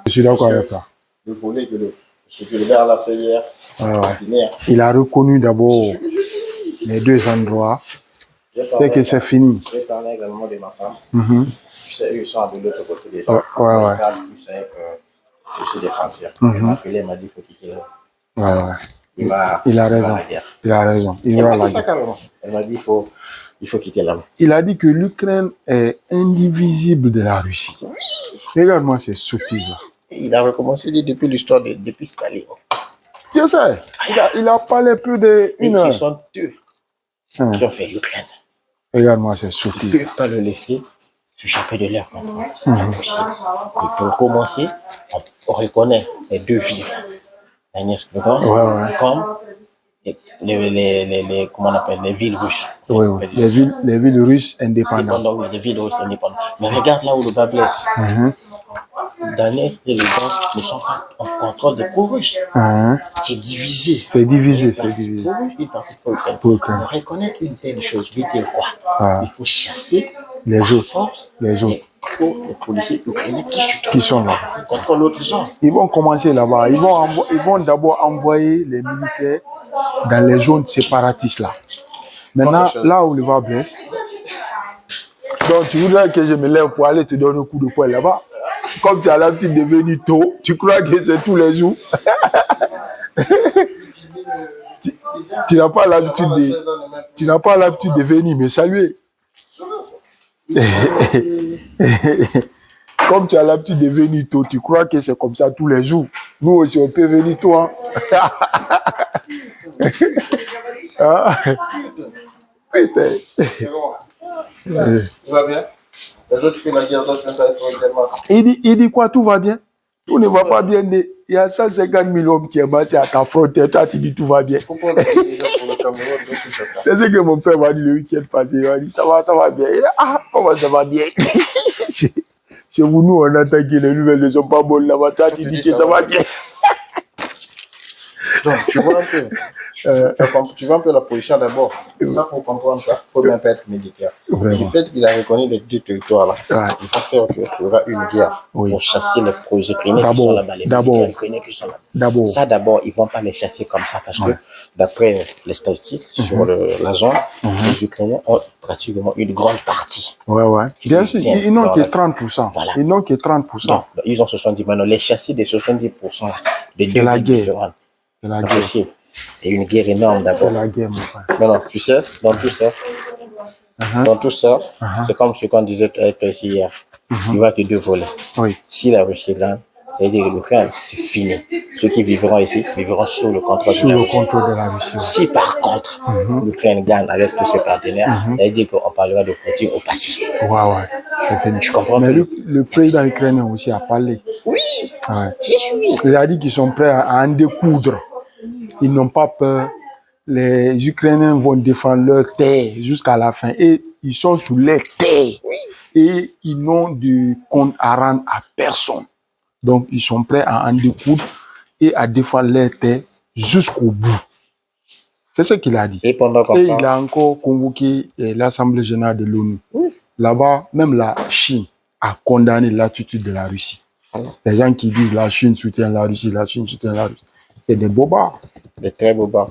Je suis d'accord avec toi. Le volet ce que le gars l'a fait hier, ouais. Il a reconnu d'abord les deux endroits. C'est que c'est fini. J'ai parlé également de ma femme. Tu sais, eux, ils sont de l'autre côté déjà. Ouais. Tu sais que je suis des frontières. Il m'a appelé, il m'a dit qu'il faut quitter là. Ouais. Il a raison. Il a raison. Il m'a dit ça carrément. Il m'a dit il faut quitter là. Il a dit que l'Ukraine est indivisible de la Russie. Oui. Regarde-moi ces sottises là. Il a recommencé depuis l'histoire depuis Staline. Je sais. Il a parlé plus d'une heure. Et ce sont eux qui ont fait l'Ukraine. Regarde-moi ces sottises. Ils ne peuvent pas le laisser s'échapper de leur contrôle. Impossible. Et pour commencer, on reconnaît les deux villes. Comme comment on appelle, les villes russes. Oui. Les villes russes indépendantes. Oui, les villes russes indépendantes. Mais regarde là où le bas blesse. Donetsk et Lugansk ne sont pas en contrôle des pro-russes. C'est divisé. Une partie pour l'Ukraine. On reconnaît une telle chose, veut dire quoi? Il faut chasser les autres. Force, les policiers ukrainiens qui sont là. Contre l'autre zone. Ils vont commencer là-bas. Ils vont d'abord envoyer les militaires dans les zones séparatistes là. Maintenant, là où le bas blesse. Donc, tu voudrais que je me lève pour aller te donner un coup de poing là-bas? Comme tu as l'habitude de venir tôt, tu crois que c'est tous les jours? Tu n'as pas l'habitude de venir me saluer. Comme tu as l'habitude de venir tôt, tu crois que c'est comme ça tous les jours. Nous aussi, on peut venir tôt. Hein? Putain. Tout va bien? Les autres font la guerre, il dit quoi? Tout va bien? Tout ne va pas bien. Il y a 150 000 hommes qui est passé à ta frontière. Toi, tu dis tout va bien. C'est ce que mon père m'a dit le week-end passé. Il m'a dit ça va bien. Il a dit, comment ça va bien? Chez vous, nous, on attend que les nouvelles ne sont pas bonnes là-bas. Toi, tu dis que ça va bien. Donc, tu vois un peu. Tu vois un peu la position d'abord. Ça, pour comprendre ça, il faut bien pas être militaire. Du fait qu'il a reconnu les deux territoires là, il faut faire qu'il y aura une guerre pour chasser les Ukrainiens qui sont là-bas, les militaires ukrainiens qui sont là-bas. Ça, d'abord, ils ne vont pas les chasser comme ça parce que, d'après les statistiques sur la zone, les Ukrainiens ont pratiquement une grande partie. Bien sûr, ils n'ont que 30%. Voilà. Ils n'ont que 30%. Donc, ils ont 70%. Maintenant, les chasser des 70% là, de deux villes différentes. C'est une guerre énorme d'abord. C'est la guerre, mon frère. Non, tu sais, dans tout ça, c'est comme ce qu'on disait avec toi ici hier. Il n'y aura que deux volets. Si la Russie gagne, c'est-à-dire que l'Ukraine, c'est fini. Ceux qui vivront ici vivront sous le contrôle de la Russie. Si par contre, l'Ukraine gagne avec tous ses partenaires, c'est-à-dire qu'on parlera de Poutine au passé. C'est fini. Tu comprends? Mais le président ukrainien aussi a parlé. Oui, je suis. Il a dit qu'ils sont prêts à en découdre. Ils n'ont pas peur. Les Ukrainiens vont défendre leur terre jusqu'à la fin. Et ils sont sous les terres. Et ils n'ont de compte à rendre à personne. Donc, ils sont prêts à en découdre et à défendre leur terre jusqu'au bout. C'est ce qu'il a dit. Et il a encore convoqué l'Assemblée générale de l'ONU. Là-bas, même la Chine a condamné l'attitude de la Russie. Les gens qui disent la Chine soutient la Russie, c'est des bobards. Des très bobards.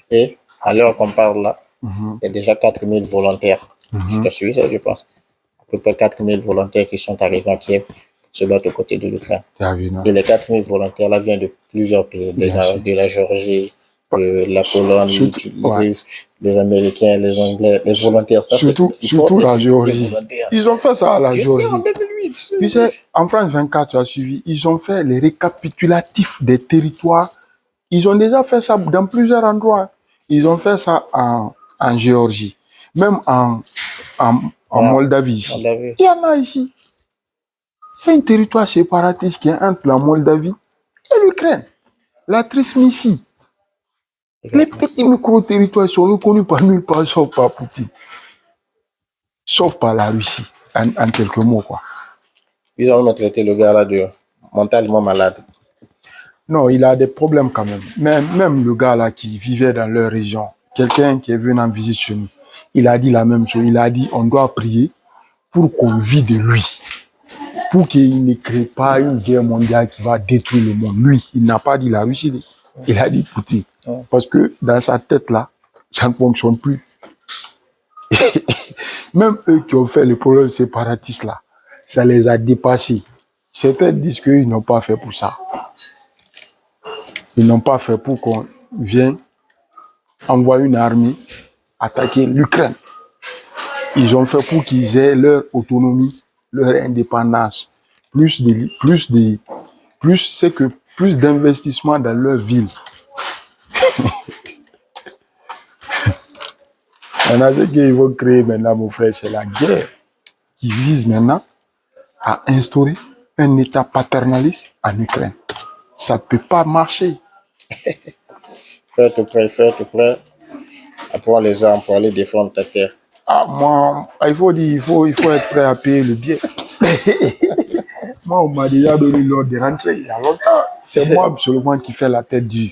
Et à l'heure qu'on parle là, il y a déjà 4000 volontaires. Je te suis, je pense. À peu près 4000 volontaires qui sont arrivés à Kiev pour se battre aux côtés de l'Ukraine. Et les 4000 volontaires là viennent de plusieurs pays, de la Géorgie, la Pologne, les Américains, les Anglais, les volontaires. Ça, surtout la Géorgie. Ils ont fait ça à la Géorgie. Je sais, en 2008. Tu sais, en France 24, tu as suivi, ils ont fait les récapitulatifs des territoires. Ils ont déjà fait ça dans plusieurs endroits. Ils ont fait ça en Géorgie, même en Moldavie ici. Il y en a ici. Il y a un territoire séparatiste qui est entre la Moldavie et l'Ukraine. La Transnistrie. Les petits micro-territoires sont reconnus par nulle part, sauf par Poutine. Sauf par la Russie, en quelques mots, quoi. Ils ont même traité le gars là de mentalement malade. Non, il a des problèmes quand même. Même le gars là qui vivait dans leur région, quelqu'un qui est venu en visite chez nous, il a dit la même chose. Il a dit on doit prier pour qu'on vit de lui. pour qu'il ne crée pas une guerre mondiale qui va détruire le monde. Lui, il n'a pas dit la Russie, il a dit Poutine. Parce que dans sa tête là, ça ne fonctionne plus. Même eux qui ont fait le problème séparatiste là, ça les a dépassés. Certains disent qu'ils n'ont pas fait pour ça. Ils n'ont pas fait pour qu'on vienne envoyer une armée attaquer l'Ukraine. Ils ont fait pour qu'ils aient leur autonomie, leur indépendance. Plus d'investissement dans leur ville. Maintenant, ce qu'ils vont créer maintenant, mon frère, c'est la guerre qui vise maintenant à instaurer un État paternaliste en Ukraine. Ça ne peut pas marcher. Fais tout prêt à pouvoir les armes pour aller défendre ta terre. Ah, moi, il faut être prêt à payer le billet. Moi, on m'a déjà donné l'ordre de rentrer il y a longtemps. C'est moi absolument qui fais la tête dure.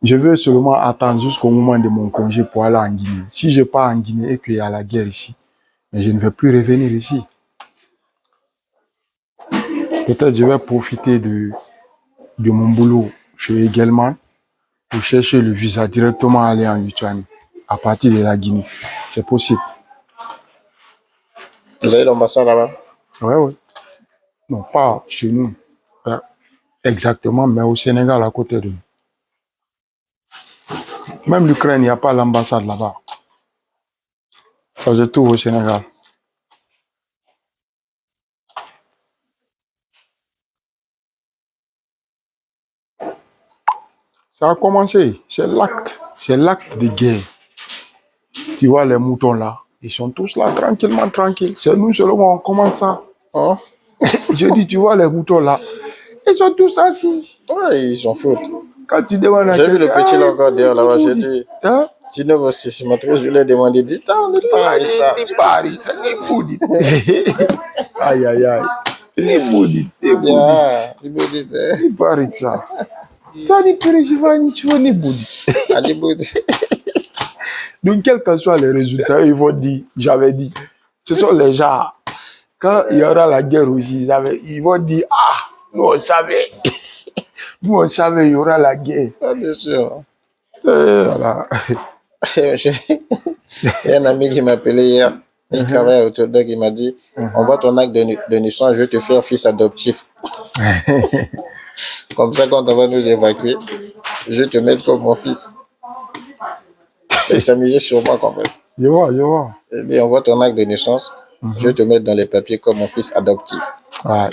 Je veux seulement attendre jusqu'au moment de mon congé pour aller en Guinée. Si je pars en Guinée et qu'il y a la guerre ici, mais je ne vais plus revenir ici. Peut-être je vais profiter de mon boulot chez Egelman pour chercher le visa directement aller en Lituanie à partir de la Guinée. C'est possible. Vous avez l'ambassade là-bas? Oui. Non, pas chez nous. Exactement, mais au Sénégal à côté de nous. Même l'Ukraine, il n'y a pas l'ambassade là-bas. Ça se trouve au Sénégal. Ça a commencé. C'est l'acte de guerre. Tu vois les moutons là, ils sont tous là tranquilles. C'est nous seulement on commence ça. Hein? Je dis, tu vois les moutons là, ils sont tous assis. Ouais, ils s'en foutent. Quand tu demandes à j'ai vu le petit là encore dehors là-bas, j'ai dit, hein? tu ne veux si je lui ai demandé, dis ça, on est pas avec ça. Aïe. Il maudit. Ça. Ça n'est plus donc, quels que soient les résultats, ils vont dire, j'avais dit, ce sont les gens, quand il y aura la guerre aussi, ils vont dire, ah, nous on savait, il y aura la guerre. Ah, bien sûr. Voilà. Il y a un ami qui m'a appelé hier, il travaille à Autodoc, il m'a dit, envoie ton acte de naissance, je vais te faire fils adoptif. Comme ça, quand on va nous évacuer, je vais te mettre comme mon fils. Et il s'amusait sur moi, quand même. Je vois. Il dit, envoie ton acte de naissance, je vais te mettre dans les papiers comme mon fils adoptif. Ouais.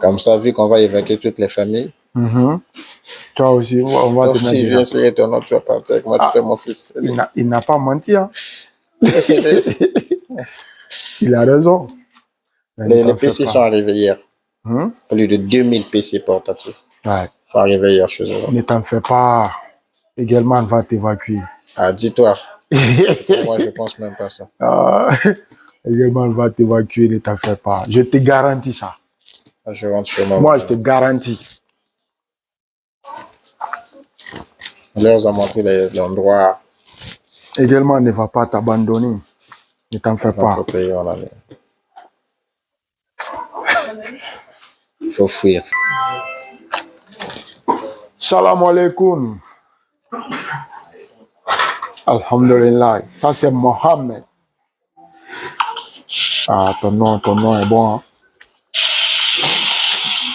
Comme ça, vu qu'on va évacuer toutes les familles. Toi aussi, on va te mettre. Si je viens essayer ton nom, tu vas partir avec moi, tu es mon fils. Il n'a pas menti, hein. Il a raison. Les PC sont arrivés hier. Plus de 2000 PC portatifs. Ouais. Sont arrivés hier chez eux. Ne t'en fais pas. Également, va t'évacuer. Ah, dis-toi. Moi, je pense même pas ça. Également, va t'évacuer, ne t'en fais pas. Je te garantis ça. Je rentre chez moi. Moi, je te garantis. On leur a montré l'endroit. Également, ne va pas t'abandonner. Ne t'en fais pas. Il faut fuir. Salam alaikum. Alhamdulillah. Ça, c'est Mohamed. Ah, ton nom est bon. Hein?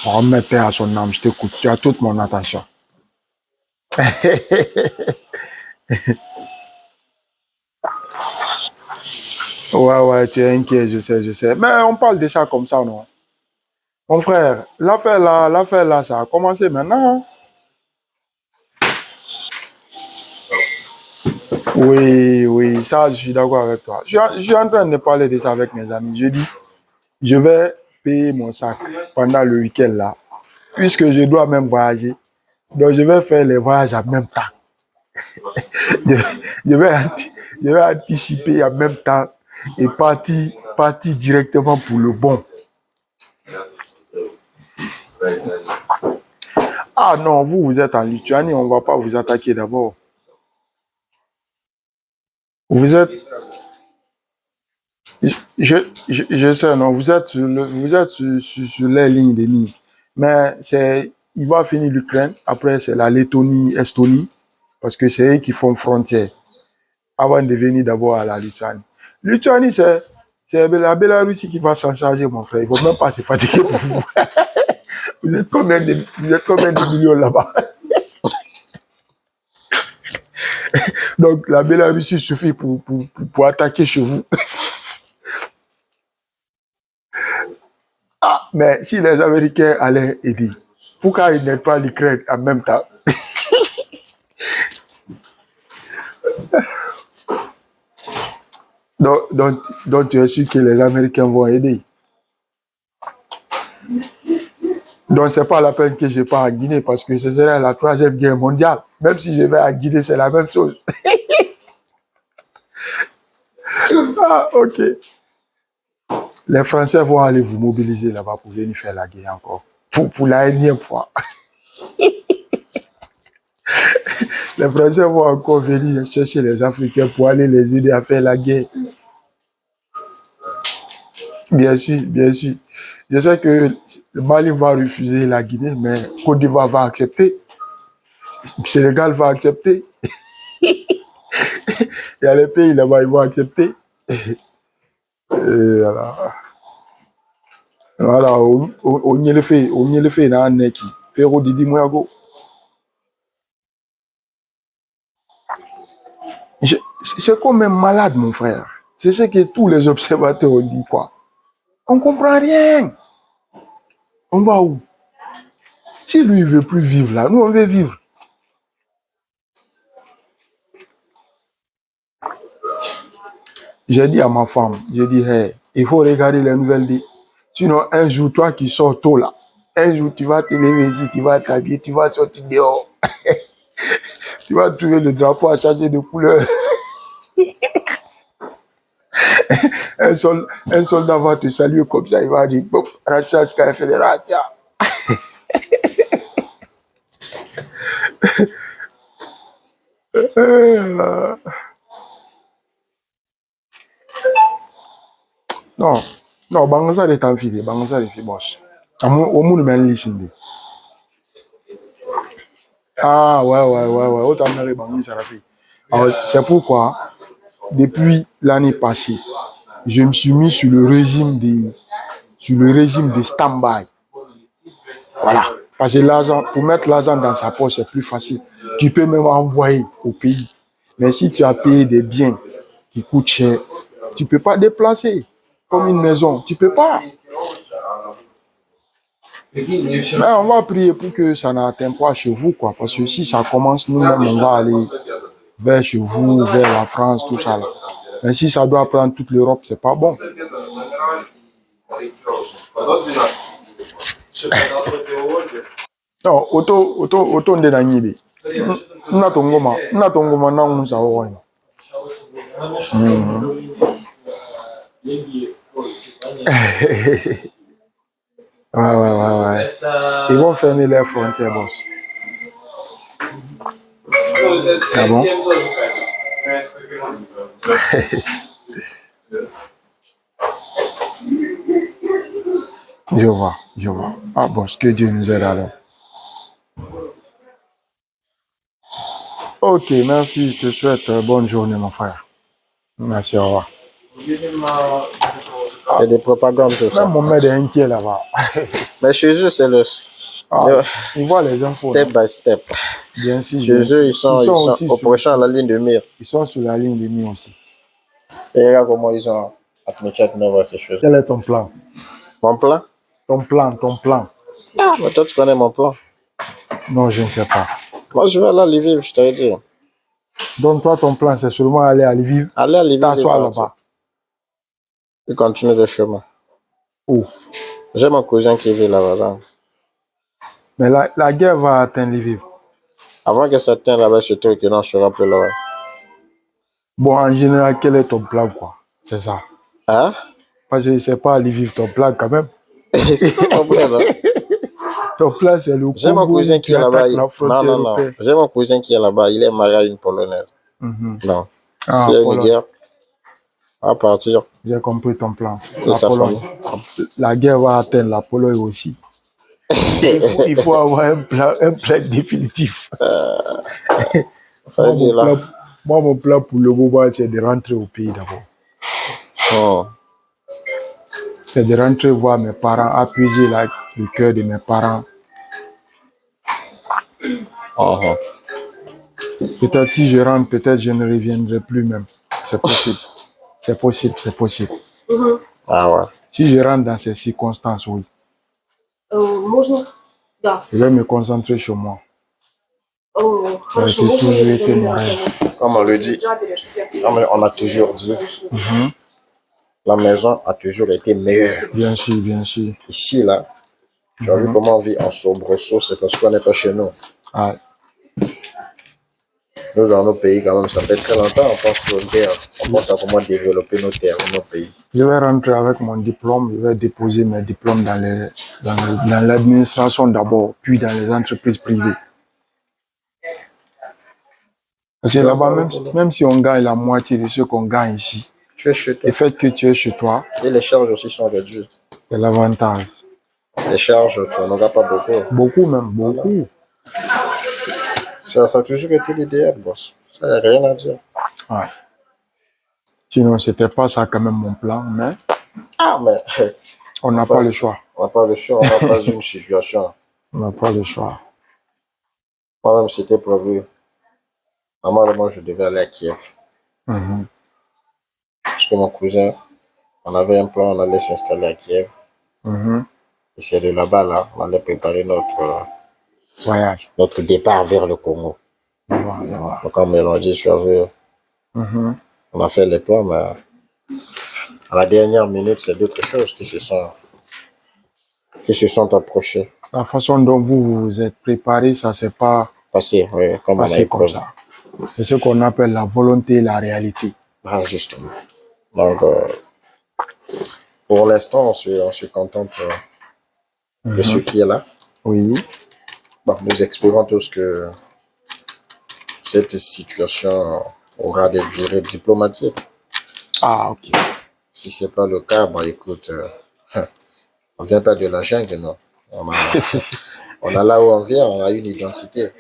Mohamed, paix à son âme, je t'écoute. Tu as toute mon attention. Ouais, tu es inquiet, je sais. Mais on parle de ça comme ça, non? Mon frère, l'affaire là, ça a commencé maintenant. Oui, ça, je suis d'accord avec toi. Je suis en train de parler de ça avec mes amis. Je dis, je vais payer mon sac pendant le week-end là, puisque je dois même voyager. Donc, je vais faire les voyages en même temps. je vais anticiper en même temps et partir directement pour le bon. Ah non, vous êtes en Lituanie, on ne va pas vous attaquer d'abord. Vous êtes... Je sais, non, vous êtes sur les lignes de ligne. Mais il va finir l'Ukraine. Après, c'est la Lettonie, Estonie, parce que c'est eux qui font frontière avant de venir d'abord à la Lituanie. Lituanie, c'est la Bélarussie qui va s'en charger, mon frère. Il ne faut même pas se fatiguer pour vous. Vous êtes combien de millions là-bas? Donc, la Bélarussie suffit pour attaquer chez vous. Ah, mais si les Américains allaient aider, pourquoi ils n'aident pas l'Ukraine en même temps? Donc, tu es sûr que les Américains vont aider. Donc, ce n'est pas la peine que je pars à Guinée parce que ce serait la 3e guerre mondiale. Même si je vais à Guinée, c'est la même chose. Ah, ok. Les Français vont aller vous mobiliser là-bas pour venir faire la guerre encore. Pour la énième fois. Les Français vont encore venir chercher les Africains pour aller les aider à faire la guerre. Bien sûr, bien sûr. Je sais que le Mali va refuser la Guinée, mais Côte d'Ivoire va accepter. Le Sénégal va accepter. Il y a les pays là-bas, ils vont accepter. Voilà, on y le fait, dans un neki. Féro Didi Mouyago. C'est comme un malade, mon frère. C'est ce que tous les observateurs ont dit, quoi. On comprend rien. On va où? Si lui, il veut plus vivre là, nous, on veut vivre. J'ai dit à ma femme, j'ai dit, hey, il faut regarder les nouvelles. Sinon, un jour, toi qui sors tôt là, un jour, tu vas te lever ici, tu vas t'habiller, tu vas sortir dehors. Tu vas trouver le drapeau à changer de couleur. Un soldat va te saluer comme ça, il va dire, bon, Rachel Sky Fédération. Non, Bangaza est en fille, Bangaza est boss. Au monde même listen. Ah, ouais, autant de Bangaza ça fait. Alors, c'est pourquoi, depuis l'année passée, je me suis mis sur le régime de stand-by. Voilà. Parce que l'argent, pour mettre l'argent dans sa poche, c'est plus facile. Tu peux même envoyer au pays. Mais si tu as payé des biens qui coûtent cher, tu ne peux pas déplacer. Comme une maison, tu ne peux pas. Mais on va prier pour que ça n'atteigne pas chez vous, quoi. Parce que si ça commence, nous-mêmes, on va aller vers chez vous, vers la France, tout ça. Là. Mais si ça doit prendre toute l'Europe, c'est pas bon. Non, auto de la nibi. N'a ton goma na un sa ouais. Ouais. Ils vont fermer les frontières, boss. Ah bon? Je vois. Ah boss, que Dieu nous aide alors. Ok, merci, je te souhaite bonne journée, mon frère. Merci, au revoir. C'est des propagandes, tout ça. Même mon maître est inquiet là-bas. Mais chez eux, c'est le... Ils voient les infos. Step by step. Bien sûr. Chez eux, ils sont au prochain à la ligne de mire. Ils sont sur la ligne de mire aussi. Et regarde comment ils ont appliqué ces choses. Quel est ton plan? Mon plan? Ton plan. Ah, mais toi, tu connais mon plan? Non, je ne sais pas. Moi, je vais aller à Lviv, je t'avais dit. Donc, toi, ton plan, c'est seulement aller à Lviv. Aller à Lviv. T'asseoir là-bas. Et continuer le chemin. Où? J'ai mon cousin qui vit là-bas. Mais la guerre va atteindre Lviv. Avant que ça atteigne là-bas, ce truc, non, je serai plus là. Bon, en général, quel est ton plan, quoi? C'est ça. Hein? Parce que c'est pas Lviv ton plan, quand même. C'est ça mon plan, hein? Ton plan, c'est le Congo. J'ai mon cousin qui est là-bas. Non. J'ai mon cousin qui est là-bas. Il est marié à une Polonaise. Non. C'est une guerre. À partir. J'ai compris ton plan. De sa famille. La guerre va atteindre la Pologne aussi. Il faut avoir un plan définitif. Ça veut dire là. Moi, mon plan pour le moment, c'est de rentrer au pays d'abord. Oh. C'est de rentrer voir mes parents, appuyer le cœur de mes parents. Uh-huh. Peut-être si je rentre, peut-être je ne reviendrai plus même. C'est possible. C'est possible, c'est possible. Ah ouais. Si je rentre dans ces circonstances, oui. Je vais me concentrer sur moi. J'ai toujours été mon rêve. Comme on le dit, on a toujours dit, la maison a toujours été meilleure. Bien sûr, bien sûr. Ici, là, tu as vu comment on vit en soubresaut, c'est parce qu'on n'est pas chez nous. Ah. Nous, dans nos pays, quand même, ça fait très longtemps, on pense aux terres. On pense à comment développer nos terres, nos pays. Je vais rentrer avec mon diplôme, je vais déposer mes diplômes dans l'administration d'abord, puis dans les entreprises privées. Parce que là-bas, même si on gagne la moitié de ce qu'on gagne ici, tu es chez toi. Le fait que tu es chez toi. Et les charges aussi sont réduites. C'est l'avantage. Les charges, tu n'en auras pas beaucoup. Beaucoup même, beaucoup. Ça a toujours été l'idéal, boss. Ça, il n'y a rien à dire. Ouais. Sinon, c'était pas ça quand même mon plan, mais... Ah, mais... On n'a pas le choix. On n'a pas le choix, on n'a pas une situation. On n'a pas le choix. Moi-même, c'était prévu. Normalement, je devais aller à Kiev. Parce que mon cousin, on avait un plan, on allait s'installer à Kiev. Et c'est de là-bas, là, on allait préparer voyage. Notre départ vers le Congo. Donc, on mélangeait, je suis arrivé. On a fait les plans, mais à la dernière minute, c'est d'autres choses qui se sont approchées. La façon dont vous vous êtes préparé, ça s'est pas passé, oui, comme ça. C'est ce qu'on appelle la volonté et la réalité. Ah, justement. Donc, pour l'instant, on se contente de ce qui est là. Oui. Bon, nous espérons tous que cette situation aura des virées diplomatiques. Ah, ok. Si ce n'est pas le cas, bon, écoute, on ne vient pas de la jungle, non. On a là où on vient, on a une identité,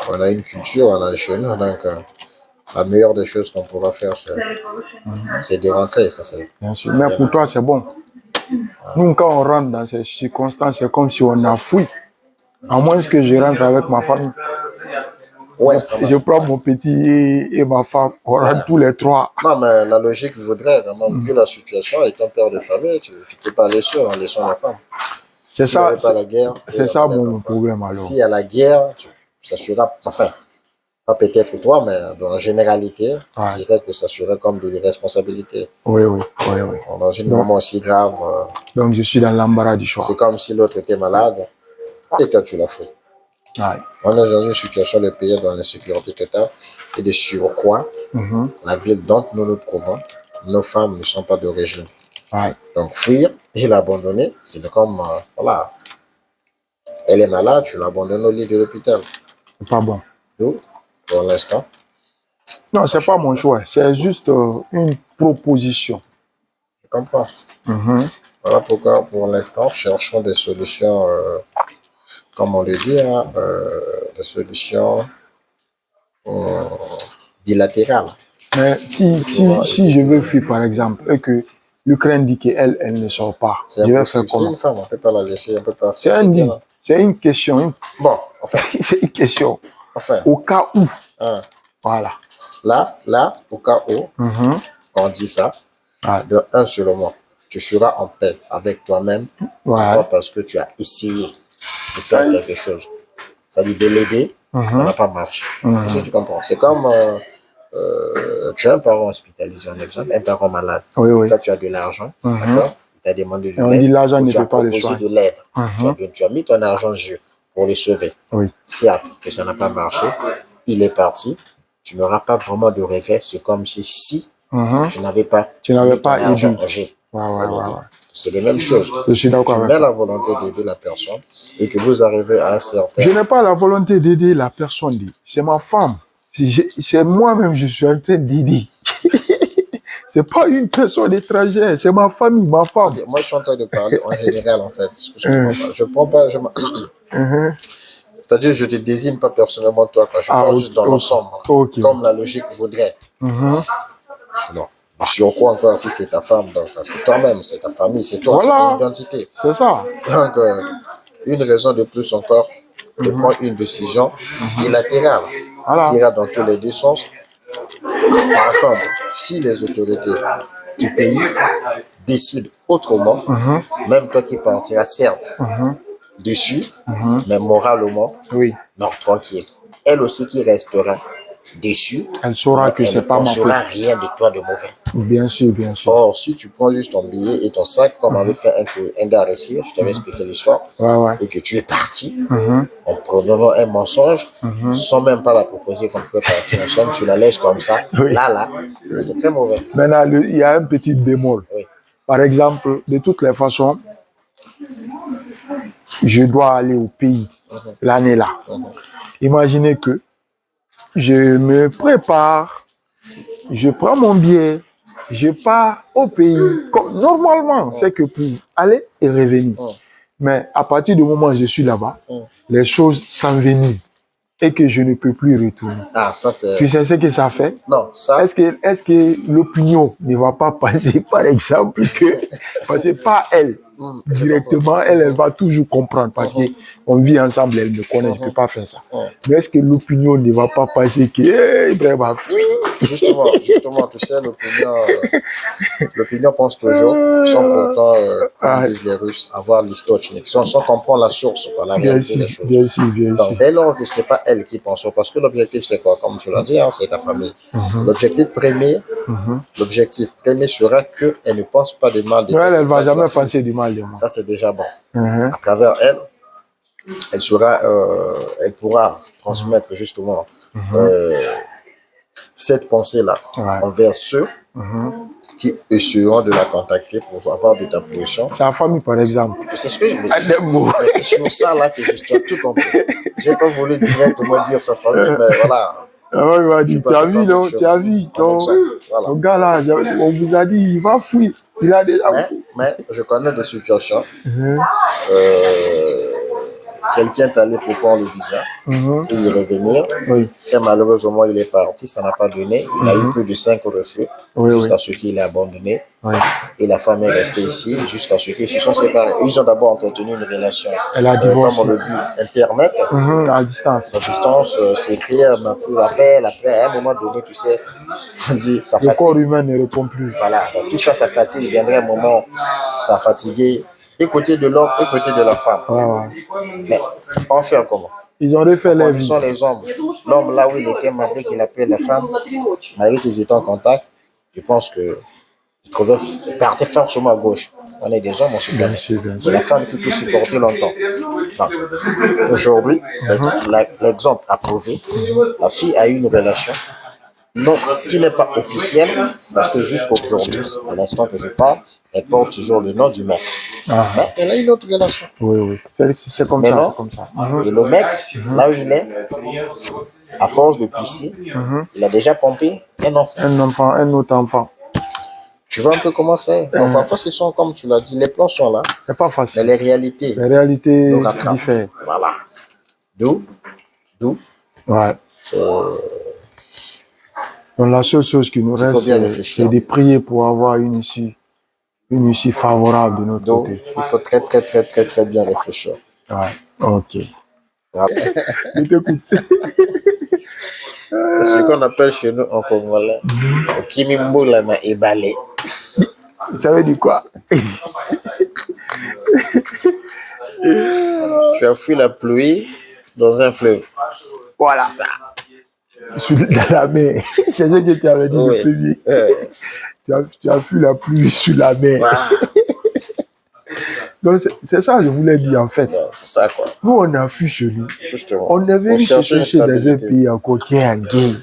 on a une culture, on a chez nous. Donc, la meilleure des choses qu'on pourra faire, c'est de rentrer. Ça, bien sûr. Mais pour toi, c'est bon. Nous, quand on rentre dans ces circonstances, c'est comme si on a fui. À moins que je rentre avec ma famille. Ouais, je prends mon petit et ma femme, on rentre tous les trois. Non, mais la logique voudrait, vraiment, vu la situation, étant père de famille, tu ne peux pas aller seul en laissant la femme. C'est ça, c'est ça mon problème alors. S'il y a la guerre, ça sera, enfin, pas peut-être toi, mais dans la généralité, je dirais que ça serait comme de l'irresponsabilité. Oui. Dans une moment aussi grave. Donc je suis dans l'embarras du choix. C'est comme si l'autre était malade et toi tu l'as fait. On est dans une situation de pays dans l'insécurité totale et de surcroît, la ville dont nous nous trouvons, nos femmes ne sont pas d'origine. Donc fuir et l'abandonner, c'est comme, voilà, elle est malade, tu l'abandonnes au lit de l'hôpital. C'est pas bon. Donc, pour l'instant. Non, c'est pas mon choix, c'est juste une proposition. Je comprends. Voilà pourquoi, pour l'instant, cherchons des solutions, comme on le dit, des solutions bilatérales. Mais si je veux fuir, par exemple, et que l'Ukraine dit qu'elle ne sort pas, je vais faire comment? C'est une femme, on ne peut pas la laisser, on peut pas. C'est une question. Bon, enfin. C'est une question. Enfin. Au cas où. Voilà. Là, au cas où, quand on dit ça, de un seul mot, tu seras en paix avec toi-même, parce que tu as essayé de faire quelque chose. C'est-à-dire de l'aider, ça n'a pas marché. Est-ce que tu comprends? C'est comme tu as un parent hospitalisé, en exemple, un parent malade. Oui. Toi, tu as de l'argent, d'accord? Il t'a demandé de l'aide. On dit l'argent n'était pas le choix. De l'aide. Tu as mis ton argent en jeu pour le sauver. Certes, que ça n'a pas marché, il est parti. Tu n'auras pas vraiment de regrets. C'est comme si tu n'avais pas aidé. C'est les mêmes choses. Je suis d'accord avec la volonté d'aider la personne et que vous arrivez à un certain... Je n'ai pas la volonté d'aider la personne. C'est ma femme. C'est moi-même, je suis en train d'aider. C'est pas une personne étrangère, c'est ma famille, ma femme. Moi, je suis en train de parler en général, en fait. Je prends pas. C'est-à-dire, je te désigne pas personnellement toi, quoi. Je parle juste dans l'ensemble. Comme la logique voudrait. Non. Sur quoi encore, si c'est ta femme, donc c'est toi-même, c'est ta famille, c'est toi, c'est ton identité. C'est ça. Donc, une raison de plus encore de prendre une décision bilatérale qui ira dans tous les deux sens. Par contre, si les autorités du pays décident autrement, même toi qui partiras certes dessus, mais moralement, non, tranquille. Elle aussi qui restera déçue, elle saura que c'est pas ma faute. Elle ne saura rien de toi de mauvais. Bien sûr, bien sûr. Or, si tu prends juste ton billet et ton sac, comme avait fait un gars récit, je t'avais expliqué l'histoire, et que tu es parti en prenant un mensonge, sans même pas la proposer qu'on peut partir ensemble, tu la laisses comme ça, là, c'est très mauvais. Maintenant, il y a un petit bémol. Par exemple, de toutes les façons, je dois aller au pays l'année là. Imaginez que je me prépare, je prends mon billet, je pars au pays. Normalement, c'est que pour aller et revenir. Mais à partir du moment où je suis là-bas, les choses s'enveniment et que je ne peux plus retourner. Ah, ça c'est... Tu sais ce que ça fait? Non, ça... Est-ce que l'opinion ne va pas passer, par exemple, parce que pas elle, directement, elle va toujours comprendre parce qu'on vit ensemble, elle me connaît, je ne peux pas faire ça. Mais est-ce que l'opinion ne va pas passer que Ibrahim va fuir? Justement, tu sais, l'opinion pense toujours, sans pourtant, comme disent les Russes, avoir l'histoire, sans comprendre la source, quoi, la réalité des choses. Bien sûr. Donc, dès lors que ce n'est pas elle qui pense, parce que l'objectif, c'est quoi? Comme tu l'as dit, hein, c'est ta famille. L'objectif premier sera qu'elle ne pense pas de mal de toi. Elle ne va jamais penser du mal de moi. Ça, c'est déjà bon. À travers elle, elle pourra transmettre justement cette pensée-là envers ceux qui essaieront de la contacter pour avoir de ta position. Sa famille, par exemple. C'est ce que je me dis. C'est sur ça là que tu as tout compris. Je n'ai pas voulu directement dire sa famille, mais voilà. Il va dire, tu as vu, non? Tu as vu, le gars là, on vous a dit, il va fuir. Il a déjà fui. Mais je connais des situations. Quelqu'un est allé pour prendre le visa et y revenir. Et malheureusement, il est parti, ça n'a pas donné. Il a eu plus de 5 refus jusqu'à ce qu'il ait abandonné. Et la femme est restée ici jusqu'à ce qu'ils se sont séparés. Ils ont d'abord entretenu une relation, comme on le dit, Internet. À distance. À distance, s'écrire, appel. Après, à un moment donné, tu sais, on dit, ça fatigue. Le corps humain ne répond plus. Voilà, donc tout ça, ça fatigue. Il viendrait un moment, ça a fatigué. Et côté de l'homme, et côté de la femme. Mais on fait comment? Ils ont refait la vie. Ce sont les hommes. L'homme, là où il était, malgré qu'il appelait la femme, malgré qu'ils étaient en contact, je pense que il partait forcément à gauche. On est des hommes, on se connaît. C'est la femme qui peut supporter longtemps. Aujourd'hui, l'exemple a prouvé, la fille a eu une relation qui n'est pas officielle, parce que jusqu'aujourd'hui, à l'instant que je parle, elle porte toujours le nom du mec. Mais elle a une autre relation. Oui. C'est comme ça. Et le mec, là où il est, à force de pisser, il a déjà pompé un enfant. Un autre enfant. Tu vois un peu comment c'est. Donc parfois, ce sont, comme tu l'as dit, les plans sont là. C'est pas facile. Mais les réalités diffèrent. Voilà. D'où Ouais. Donc la seule chose qui nous reste, c'est de prier pour avoir une issue favorable de notre côté. Il faut très bien réfléchir. Ouais, ok. Voilà. Je t'écoute. Ce qu'on appelle chez nous en congolais, Kimimbola na ebale. Ça veut dire quoi? Tu as fui la pluie dans un fleuve. Voilà ça. Dans la mer. C'est ce que tu avais dit le premier. Tu as fui la pluie sur la mer. Voilà. Donc c'est ça que je voulais dire en fait. C'est ça quoi. Nous on a fui chez nous. Justement. On est venu chercher dans un pays encore qui est en guerre.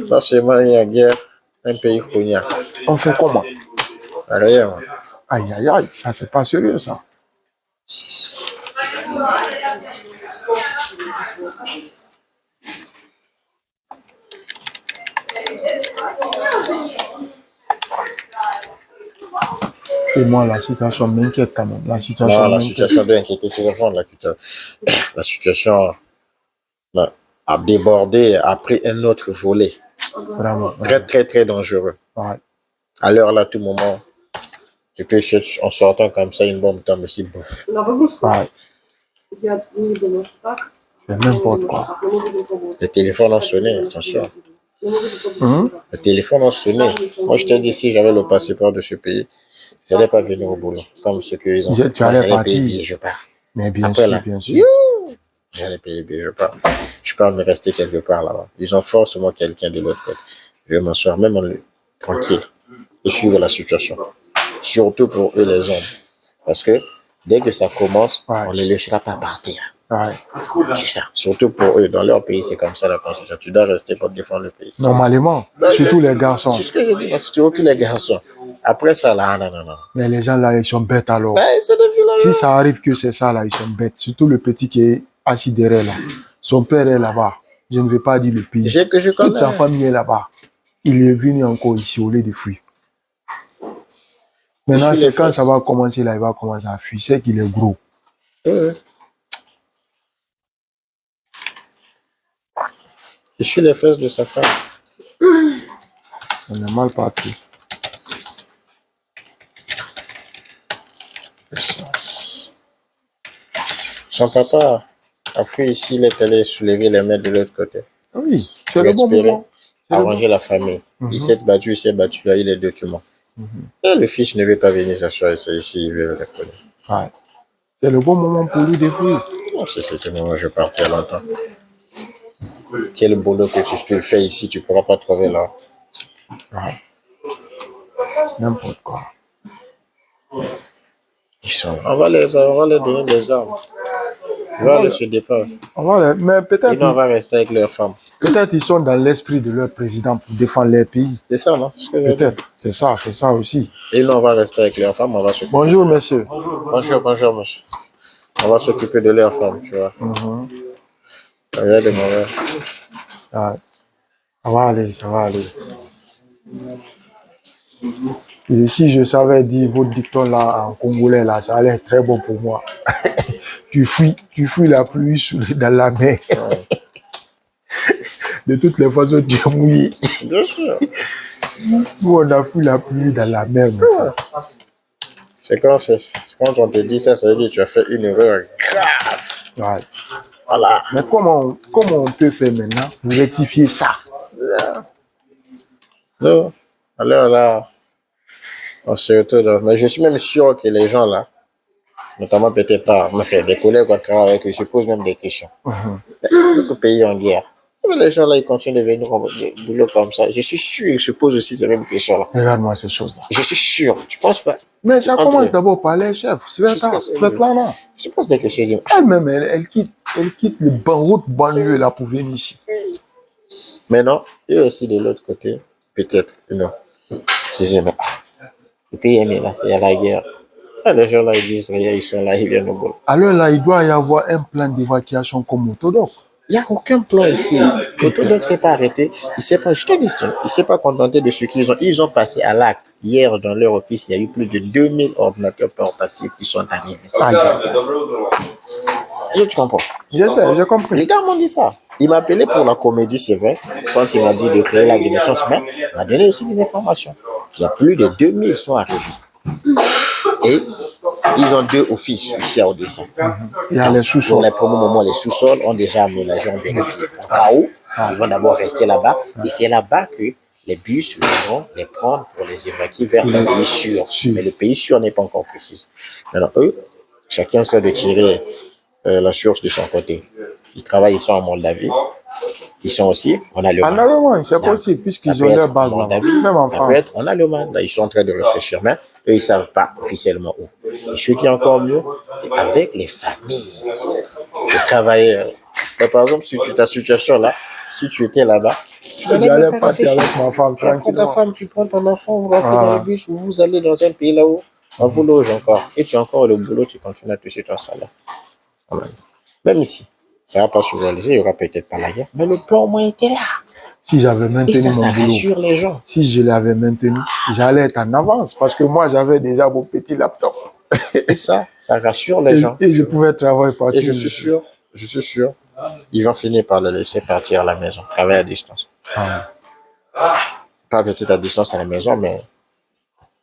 Non seulement il y a guerre, un pays cognac. On fait comment? Rien. Aïe, ça c'est pas sérieux ça. Et moi, la situation m'inquiète quand même. La situation Non, la m'inquiète. situation doit inquiéter tout le monde. La situation a débordé, a pris un autre volet. Vraiment. Très, très, très dangereux. Ouais. À l'heure là, tout moment, tu peux en sortant comme ça, une bombe tombe ici, bouf. Ouais. C'est n'importe quoi. Les téléphones ont sonné, attention. Les téléphones ont sonné. Moi, je t'ai dit, si j'avais le passeport de ce pays, je n'allais pas venir au boulot. Comme ce qu'ils ont fait. Tu allais partir. Payer, je pars. Mais bien Après, sûr, là, bien sûr. J'allais payer billet, je pars. Je peux me rester quelque part là-bas. Ils ont forcément quelqu'un de l'autre côté. Je vais m'asseoir même tranquille et suivre la situation. Surtout pour eux, les hommes. Parce que dès que ça commence, on ne les laissera pas partir. Ouais. C'est ça. Surtout pour eux. Dans leur pays, c'est comme ça la constitution. Tu dois rester pour défendre le pays. Normalement, surtout les garçons. C'est ce que je dis. Surtout les garçons. Après ça, là, non. Mais les gens là, ils sont bêtes alors. Ben, c'est des vilains. Si ça arrive que c'est ça là, ils sont bêtes. Surtout le petit qui est assis derrière là. Son père est là-bas. Je ne vais pas dire le pays. Toute sa famille est là-bas. Il est venu encore ici au lieu de fuir. Maintenant, c'est quand ça va commencer là, il va commencer à fuir. C'est qu'il est gros. Je suis les fesses de sa femme. On est mal parti. Son papa a fui ici, il est allé soulever les mains de l'autre côté. Oui, c'est le bon moment. Arranger la famille. Il s'est battu, il a eu les documents. Et le fils ne veut pas venir s'asseoir ici, il veut le connaître. Ouais. C'est le bon moment pour lui de fuir. Non, si c'était le moment, je partais longtemps. Quel boulot que tu fais ici, tu ne pourras pas trouver là. Ouais. N'importe quoi. On va les donner des armes. Ils vont aller se défendre. Mais peut-être. Ils vont rester avec leurs femmes. Peut-être ils sont dans l'esprit de leur président pour défendre leur pays. C'est ça, non? Peut-être. C'est ça aussi. Et nous, on va rester avec leurs femmes. Bonjour, monsieur. Bonjour, monsieur. On va s'occuper de leurs femmes, tu vois. Regardez-moi. Ça va aller. Et si je savais dire votre dicton là en congolais là, ça allait être très bon pour moi. tu fuis la pluie dans la mer. Ouais. De toutes les façons, tu es mouillé. Bien sûr. Nous, on a fui la pluie dans la mer. C'est quand on te dit ça, ça veut dire que tu as fait une erreur grave. Ouais. Voilà. Mais comment on peut faire maintenant pour rectifier ça? Non. Alors là, on se retrouve. Mais je suis même sûr que les gens là, notamment peut-être pas, des collègues qui travaillent avec eux, se posent même des questions. Notre pays est en guerre. Mais les gens là, ils continuent de venir au boulot comme ça. Je suis sûr qu'ils se posent aussi ces mêmes questions-là. Regarde-moi ces choses-là. Je suis sûr. Tu penses pas? Mais ça commence d'abord par les chefs. C'est ce plan-là. Je pose des questions. Elle-même, elle quitte le route banlieue là pour venir ici. Mais non, et aussi de l'autre côté, peut-être, non. Je disais, mais le pays est mis là, c'est la guerre. Et les gens là, ils disent, ils sont là, ils viennent au boulot. Alors là, il doit y avoir un plan d'évacuation comme orthodoxe. Il n'y a aucun plan ici. L'orthodoxe ne s'est pas arrêté. Je te dis, il ne s'est pas contenté de ce qu'ils ont. Ils ont passé à l'acte. Hier, dans leur office, il y a eu plus de 2000 ordinateurs portatifs qui sont arrivés. Tu comprends? Je sais, j'ai compris. Les gars m'ont dit ça. Il m'a appelé pour la comédie, c'est vrai. Quand il m'a dit de créer la naissance, mais il m'a donné aussi des informations. Il y a plus de 2000 qui sont arrivés. Et ils ont 2 offices ici à Odessa. Il y a les sous-sols. Pour les premiers moments, les sous-sols ont déjà aménagé, on vérifie. Au cas où, ils vont d'abord rester là-bas. Et c'est là-bas que les bus vont les prendre pour les évacuer vers le pays sûr. Mais le pays sûr n'est pas encore précis. Maintenant, eux, chacun essaie de tirer la source de son côté. Ils travaillent ici en Moldavie. Ils sont aussi en Allemagne. En Allemagne, c'est possible, puisqu'ils ont leur base là-bas. Même en France. Ça peut être en Allemagne. Là, ils sont en train de réfléchir, mais eux, ils ne savent pas officiellement où. Et ce qui est encore mieux, c'est avec les familles. Les travailleurs. Par exemple, si ta situation là, si tu étais là-bas, tu n'allais pas avec ma femme tranquillement. Tu prends ta femme, tu prends ton enfant, vous rentrez dans le bus ou vous allez dans un pays là-haut, on vous loge encore. Et tu as encore le boulot, tu continues à toucher ton salaire. Même ici, ça ne va pas se réaliser, il n'y aura peut-être pas la guerre, mais le plan au moins était là. Si j'avais maintenu mon boulot, rassure les gens. Si je l'avais maintenu, j'allais être en avance parce que moi, j'avais déjà mon petit laptop. Et ça rassure les gens. Et je pouvais travailler partout. Et je suis sûr, ils vont finir par le laisser partir à la maison, travailler à distance. Pas peut-être à distance à la maison, mais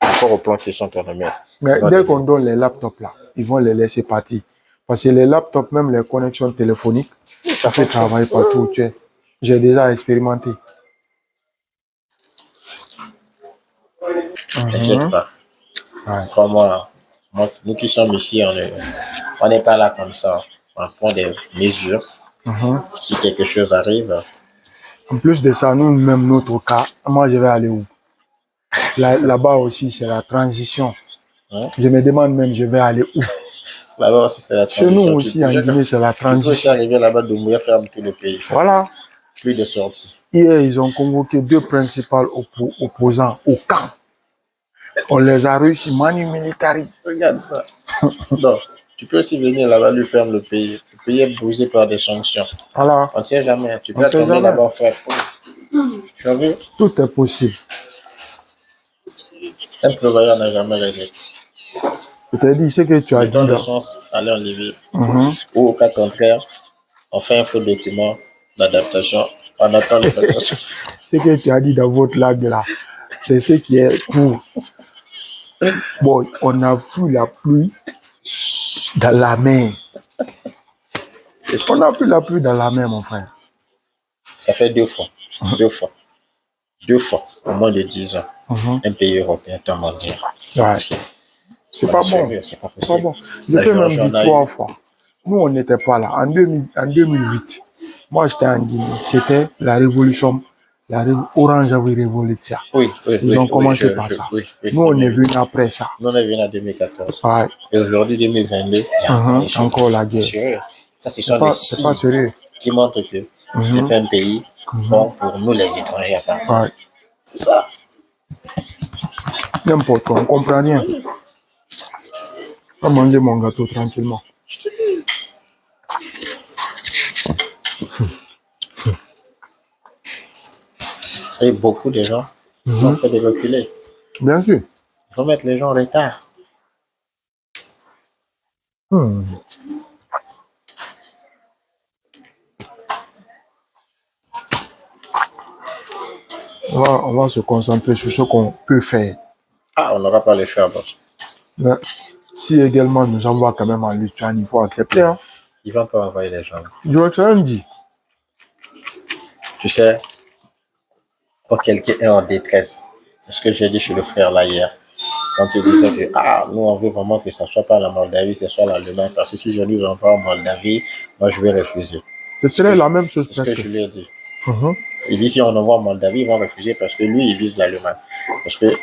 encore au plan qu'ils sont en train de mettre. Mais dès qu'on donne les laptops là, ils vont les laisser partir. Parce que les laptops, même les connexions téléphoniques, ça fait travailler partout où tu es. J'ai déjà expérimenté. T'inquiète pas. Comme moi, nous qui sommes ici, on n'est pas là comme ça. On prend des mesures. Si quelque chose arrive. En plus de ça, nous, même notre cas, moi, je vais aller où? Là-bas aussi, c'est la transition. Je me demande même, je vais aller où? Là-bas aussi, c'est la transition. Chez nous aussi, en Guinée, c'est la transition. Tu peux aussi arriver là-bas, de Mouya ferme tout le pays. Voilà. Plus de sorties. Hier, ils ont convoqué 2 principaux opposants au camp. On les a réussi, manu militari. Regarde ça. Donc, tu peux aussi venir là-bas, lui ferme le pays. Le pays est brisé par des sanctions. Voilà. On ne sait jamais. Tu peux attendre là-bas, frère. Tu as vu? Tout est possible. Un prévoyant n'a jamais réglé. Je t'ai dit, ce que tu as dit. Dans le sens, aller en Libye. Ou au cas contraire, on fait un faux document d'adaptation. On attend l'adaptation. Ce que tu as dit dans votre langue là, c'est ce qui est tout. Bon, on a vu la pluie dans la mer. On a vu la pluie dans la mer, mon frère. Ça fait 2 fois. 2 fois. 2 fois, au moins de 10 ans. Un pays européen tombe en guerre. C'est pas bon. C'est pas possible. Bon. Je peux même dire 3 fois. Nous, on n'était pas là. En 2008, moi, j'étais en Guinée. C'était la révolution. Orange avait révolution. Oui, ils ont commencé par ça. Nous, on est venu après ça. Nous, on est venu en 2014. Et aujourd'hui, 2022, il y a encore la guerre. Ça, c'est sont des signes qui montrent que c'est pas un pays bon pour nous, les étrangers, à part. C'est ça. N'importe quoi, on ne comprend rien. On va manger mon gâteau tranquillement. Et beaucoup de gens ont fait de reculer. Bien sûr. Il faut mettre les gens en retard. On va se concentrer sur ce qu'on peut faire. On n'aura pas le choix, boss. Mais si également nous envoient quand même en Lituanie, il faut accepter. Hein. Ils ne vont pas envoyer les gens. Je vais te le dire. Tu sais, quand quelqu'un est en détresse, c'est ce que j'ai dit chez le frère là hier. Quand il disait que nous on veut vraiment que ça ne soit pas la Moldavie, ce soit l'Allemagne, parce que si je nous envoie en Moldavie, moi je vais refuser. Ce serait la même chose. C'est ce que je lui ai dit. Il dit si on envoie en Moldavie, ils vont refuser parce que lui il vise l'Allemagne. Parce que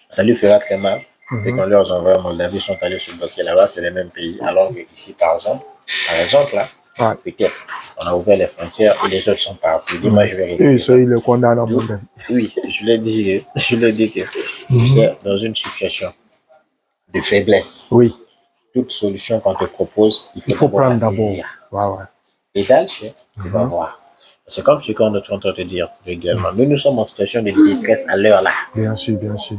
ça lui fera très mal. Et quand leur envoie en Moldavie, ils sont allés se bloquer là-bas, c'est les mêmes pays. Alors que ici, par exemple là, peut-être, on a ouvert les frontières et les autres sont partis. Il dit, moi, je vais récupérer. Et ça, il le condamne en Moldavie. Oui, je l'ai dit que, tu sais, dans une situation de faiblesse, toute solution qu'on te propose, il faut prendre d'abord. Et d'ailleurs, tu vas voir. C'est comme ce qu'on est en train de te dire également. Nous sommes en situation de détresse à l'heure là. Bien sûr, bien sûr.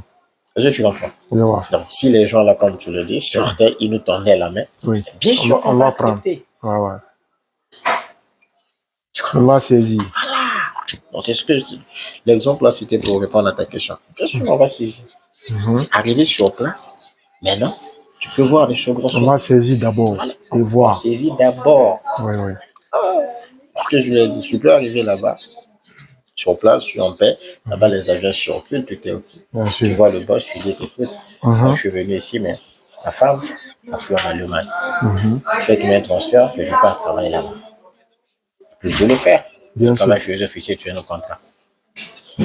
Est-ce que tu comprends? Donc, si les gens là, comme tu le dis, sortaient, ils nous tendaient la main, bien sûr on va accepter. On va saisir. Voilà. Donc, c'est ce que l'exemple là, c'était pour répondre à ta question. Bien sûr, on va saisir. C'est arrivé sur place. Maintenant, tu peux voir les choses. On va saisir d'abord et voir. On saisit d'abord. Oui. Ce que je lui ai dit, tu peux arriver là-bas. Sur place, tu es en paix. Là-bas, les avions circulent, tout est OK. Tu vois le boss, tu dis écoute, moi, je suis venu ici, mais ma femme a fui en Allemagne. Faites-moi un transfert, que je pars travailler là-bas. Je vais le faire. Quand je suis officier, tu es nos contrats.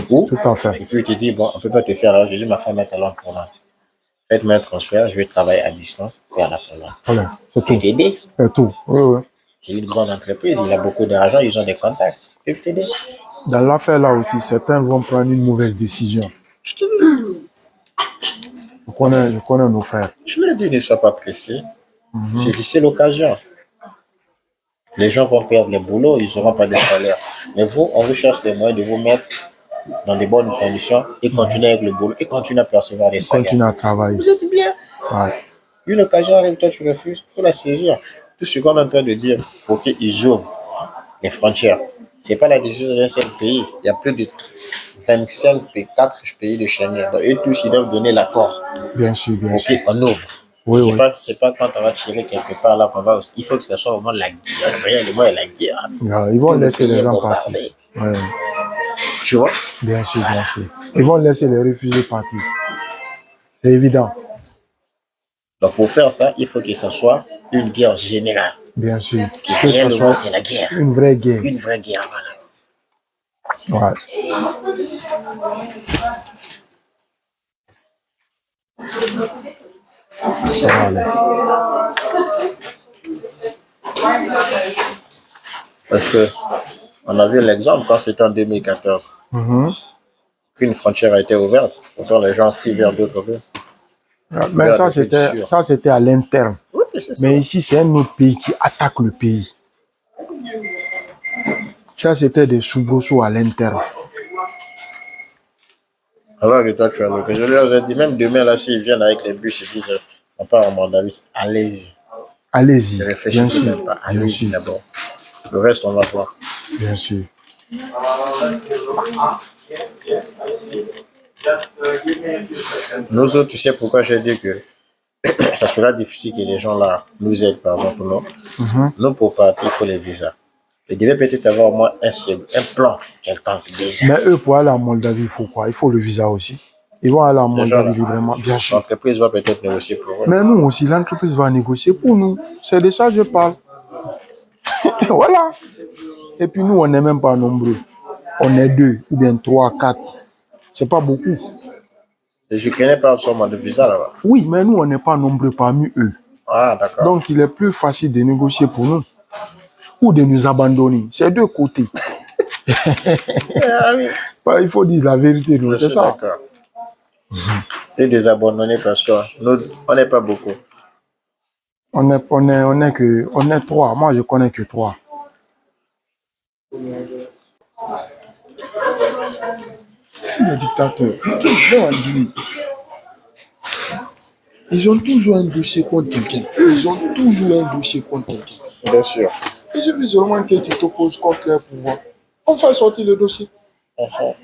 Ou, et puis tu dis, bon, on ne peut pas te faire. Alors, je dis, ma femme est à Londres pour moi. Faites-moi un transfert, je vais travailler à distance vers la Pologne. Voilà, c'est tout. T'aider. C'est tout, oui. C'est une grande entreprise, il a beaucoup d'argent, ils ont des contacts. Ils peuvent t'aider. Dans l'affaire là aussi, certains vont prendre une mauvaise décision. Je connais nos frères. Je leur dis, ne sois pas pressé. Saisissez l'occasion. Les gens vont perdre les boulots, ils n'auront pas de salaire. Mais vous, on recherche des moyens de vous mettre dans de bonnes conditions et continuer avec le boulot et continuer à percevoir des salaires. Continuer à travailler. Vous êtes bien. Ouais. Une occasion arrive, toi tu refuses, il faut la saisir. Tout ce qu'on est en train de dire pour qu'ils ouvrent les frontières, ce n'est pas la décision d'un seul pays. Il y a plus de 4 pays de Schengen. Donc, eux tous, ils doivent donner l'accord. Bien sûr, bien sûr. Ok, on ouvre. Oui, oui. C'est pas quand on va tirer quelque part là qu'on va aussi. Il faut que ça soit vraiment la guerre. Rien de moins la guerre. Ils vont laisser les gens partir. Ouais. Tu vois? Bien sûr, bien sûr. Ils vont laisser les réfugiés partir. C'est évident. Donc pour faire ça, il faut que ce soit une guerre générale. Bien sûr. Que rien le moins, c'est la guerre. Une vraie guerre. Une vraie guerre, voilà. Ouais. Parce que on a vu l'exemple quand c'était en 2014. Une frontière a été ouverte, pourtant les gens fuient vers d'autres pays. Mais ça, c'était à l'interne. Oui, mais ici, c'est un autre pays qui attaque le pays. Ça, c'était des soubresauts à l'interne. Alors que toi, tu as le. Je leur ai dit, même demain, là, s'ils viennent avec les bus, ils disent, on part en mandalis, allez-y. Allez-y. Ne réfléchissez même pas, allez-y d'abord. Le reste, on va voir. Bien sûr. Nous autres, tu sais pourquoi j'ai dit que ça sera difficile que les gens là nous aident, par exemple, non? Nous, pour partir, il faut les visas. Ils devaient peut-être avoir au moins un plan quelconque déjà. Mais eux, pour aller en Moldavie, il faut quoi? Il faut le visa aussi. Ils vont aller en Moldavie librement, bien sûr. L'entreprise va peut-être négocier pour eux. Mais nous aussi, l'entreprise va négocier pour nous. C'est de ça que je parle. Voilà. Et puis nous, on n'est même pas nombreux. On est 2, ou bien 3, 4. C'est pas beaucoup. Les Ukrainiens parlent seulement de visa là-bas. Oui, mais nous, on n'est pas nombreux parmi eux. Ah, d'accord. Donc, il est plus facile de négocier pour nous. Ou de nous abandonner. C'est deux côtés. Il faut dire la vérité, c'est ça. D'accord. Et des abandonnés parce que nous, on n'est pas beaucoup. On est 3. Moi, je connais que 3. Les dictateurs, même en Guinée, ils ont toujours un dossier contre quelqu'un. Bien sûr. Il suffit seulement que tu t'opposes contre leur pouvoir. On fait sortir le dossier.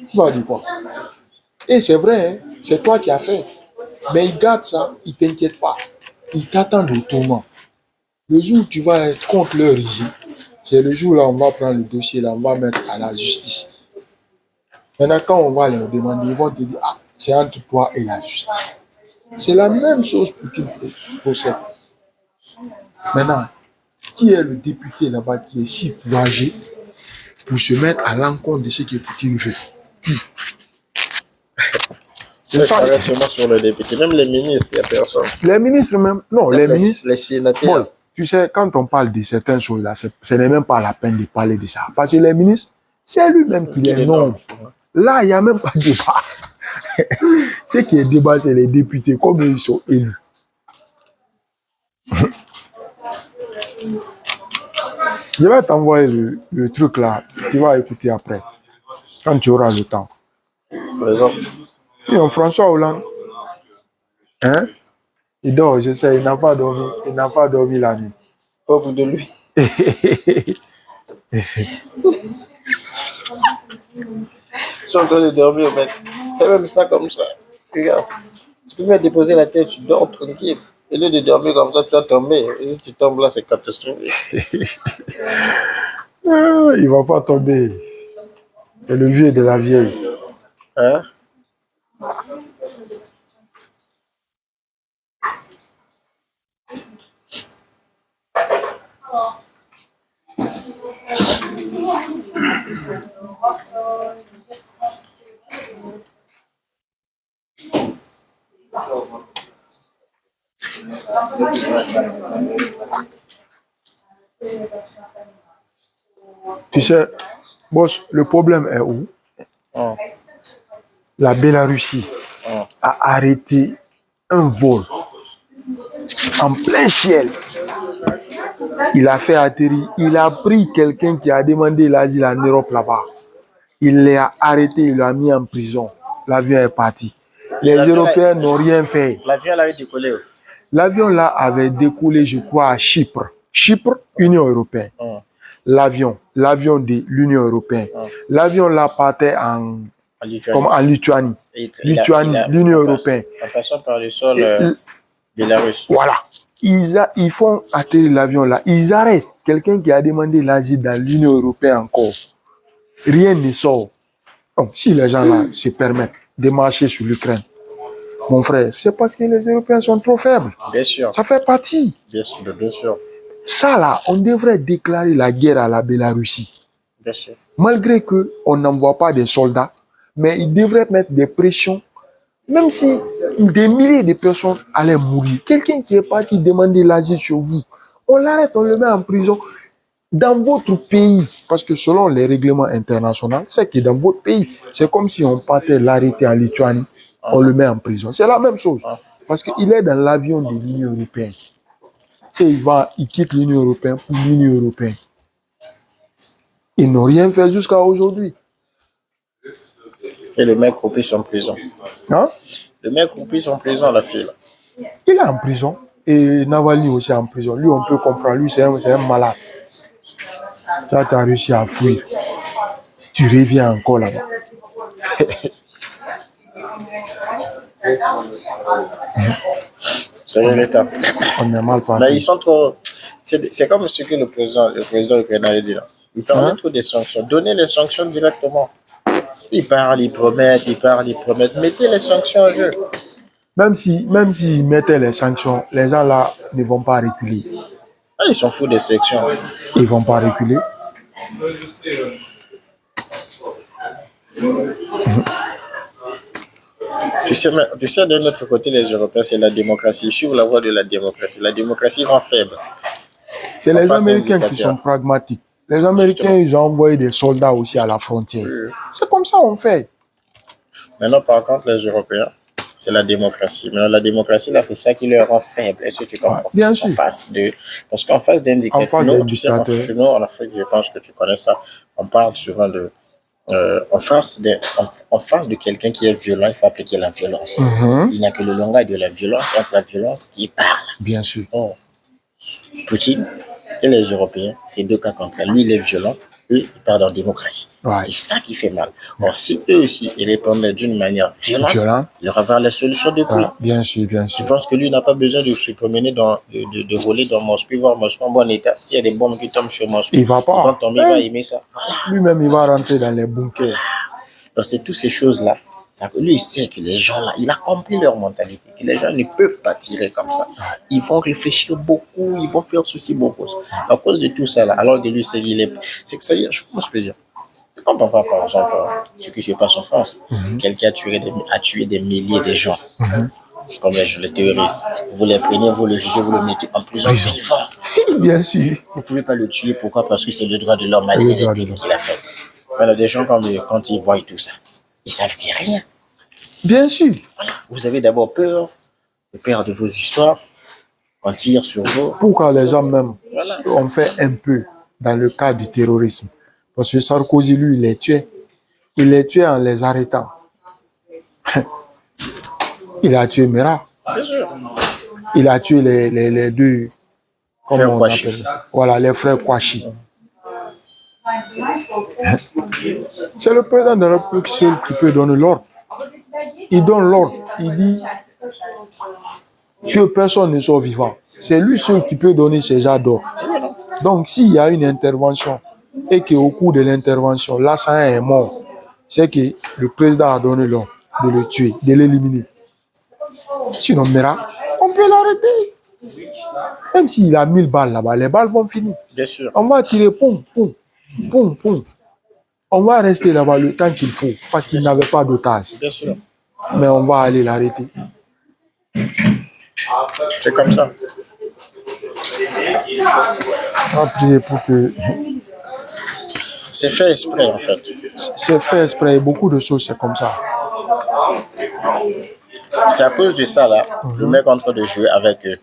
Tu vas dire quoi? Et c'est vrai, hein, c'est toi qui as fait. Mais ils gardent ça, ils ne t'inquiètent pas. Ils t'attendent au tournant. Le jour où tu vas être contre leur régime, c'est le jour là on va prendre le dossier, là, on va mettre à la justice. Maintenant, quand on va leur demander, ils vont te dire, ah, c'est entre toi et la justice. C'est la même chose pour qu'ils procèdent. Maintenant, qui est le député là-bas qui est si courageux pour se mettre à l'encontre de ce que Poutine veut? C'est ça. Seulement sur le député, même les ministres, il n'y a personne. Les ministres même, non, les ministres. Les sénateurs. Bon, tu sais, quand on parle de certaines choses là, ce n'est même pas la peine de parler de ça. Parce que les ministres, c'est lui-même qui les nomme. Là, il n'y a même pas de débat. Ce qui est débat, c'est les députés, comme ils sont élus. Je vais t'envoyer le truc là, tu vas écouter après, quand tu auras le temps. Par exemple. François Hollande, hein? Il dort, je sais, il n'a pas dormi la nuit. Pauvre de lui. Ils sont en train de dormir, mec. Fais même ça comme ça. Regarde. Tu peux même déposer la tête, tu dors tranquille. Au lieu de dormir comme ça, tu vas tomber. Et si tu tombes là, c'est catastrophique. Il ne va pas tomber. C'est le vieux de la vieille. Hein? Tu sais, boss, le problème est où? La Bélarussie a arrêté un vol en plein ciel Il a fait atterrir. Il a pris quelqu'un qui a demandé l'asile en Europe là-bas. Il l'a arrêté, il l'a mis en prison. L'avion est parti. Les Européens n'ont rien fait. L'avion avait décollé. L'avion là avait décollé, je crois, à Chypre. Chypre, Union européenne. L'avion de l'Union européenne. L'avion là partait en Lituanie. L'Union européenne. En passant par le sol bélarus. Voilà. Ils font atterrir l'avion là. Ils arrêtent quelqu'un qui a demandé l'asile dans l'Union européenne encore. Rien ne sort. Donc, si les gens là se permettent de marcher sur l'Ukraine, mon frère, c'est parce que les Européens sont trop faibles. Bien sûr. Ça fait partie. Bien sûr, bien sûr. Ça là, on devrait déclarer la guerre à la Bélarussie. Bien sûr. Malgré qu'on n'envoie pas des soldats, mais ils devraient mettre des pressions, même si des milliers de personnes allaient mourir. Quelqu'un qui est parti demander l'asile chez vous, on l'arrête, on le met en prison. Dans votre pays, parce que selon les règlements internationaux, c'est que dans votre pays, c'est comme si on partait l'arrêter en Lituanie, on le met en prison. C'est la même chose. Parce qu'il est dans l'avion de l'Union européenne. Et il quitte l'Union européenne pour l'Union européenne. Ils n'ont rien fait jusqu'à aujourd'hui. Et le mec croupi en prison. Hein? Le mec croupi en prison, la fille. Il est en prison. Et Navalny aussi en prison. Lui, on peut comprendre. Lui, c'est un malade. Là, tu as réussi à fuir. Tu reviens encore là-bas. C'est l'État. On est mal parti. Mais ils sont trop. C'est comme ce que le président ukrainien a dit là. Il parlait trop des sanctions. Donnez les sanctions directement. Ils parlent, ils promettent. Mettez les sanctions en jeu. Même s'ils mettaient les sanctions, les gens là ne vont pas reculer. Ils s'en foutent des sanctions. Ils ne vont pas reculer. Tu sais, d'un autre côté, les Européens, c'est la démocratie. Ils suivent la voie de la démocratie. La démocratie rend faible. C'est les Américains qui sont pragmatiques. Les Américains, ils ont envoyé des soldats aussi à la frontière. C'est comme ça qu'on fait. Maintenant, par contre, les Européens, c'est la démocratie. Maintenant, la démocratie, là, c'est ça qui leur rend faible. Est-ce que tu comprends? Bien sûr. Parce qu'en face d'un dictateur, nous, en Afrique, je pense que tu connais ça, on parle souvent de... en face de quelqu'un qui est violent, il faut appliquer la violence. Il n'y a que le langage de la violence, entre la violence qui parle. Bien sûr. Oh. Poutine et les Européens, c'est deux cas contraires. Lui, il est violent, eux, ils parlent en démocratie. Ouais. C'est ça qui fait mal. Or, si eux aussi, ils répondaient d'une manière violente, il y aura la solution de prix. Bien sûr, bien sûr. Je pense que lui n'a pas besoin de se promener, de voler dans Moscou, voir Moscou en bon état. S'il y a des bombes qui tombent sur Moscou, il va pas. Ils vont tomber, il va aimer ça. Voilà. Lui-même, il va rentrer dans les bunkers. Donc, c'est toutes ces choses-là. Lui, il sait que les gens là, il a compris leur mentalité, que les gens ne peuvent pas tirer comme ça. Ils vont réfléchir beaucoup, ils vont faire ceci beaucoup. À cause de tout ça là, alors que lui, c'est que ça y est, je pense que je peux dire. C'est quand on voit par exemple ce qui se passe en France. Quelqu'un a tué des milliers de gens. Comme les terroristes. Vous les prenez, vous le jugez, vous le mettez en prison vivant. Bien sûr. Vous ne pouvez pas le tuer, pourquoi? Parce que c'est le droit de l'homme malgré les crimes qu'il a fait. Alors, des gens quand ils voient tout ça, ils savent qu'il n'y a rien. Bien sûr. Voilà. Vous avez d'abord peur de vos histoires. On tire sur vous. Pourquoi les gens même ont fait un peu dans le cas du terrorisme? Parce que Sarkozy, lui, il les tuait. Il les tuait en les arrêtant. Il a tué Mera. Bien sûr. Il a tué les deux. Comment on appelle ça? Voilà, les frères Kouachi. C'est le président de la République seul qui peut donner l'ordre. Il donne l'ordre. Il dit que personne ne soit vivant. C'est lui seul qui peut donner ce genre d'ordre. Donc, s'il y a une intervention et qu'au cours de l'intervention, l'assaillant est mort, c'est que le président a donné l'ordre de le tuer, de l'éliminer. Sinon, Mera, on peut l'arrêter. Même s'il a 1000 balles là-bas, les balles vont finir. Bien sûr. On va tirer, poum, poum, poum, poum. On va rester là-bas le temps qu'il faut, parce qu'il n'avait pas d'otage. Bien sûr. Mais on va aller l'arrêter. C'est comme ça. On va prier pour que... C'est fait exprès, en fait. C'est fait exprès. Beaucoup de choses, c'est comme ça. C'est à cause de ça, là, le mec est en train de jouer avec eux.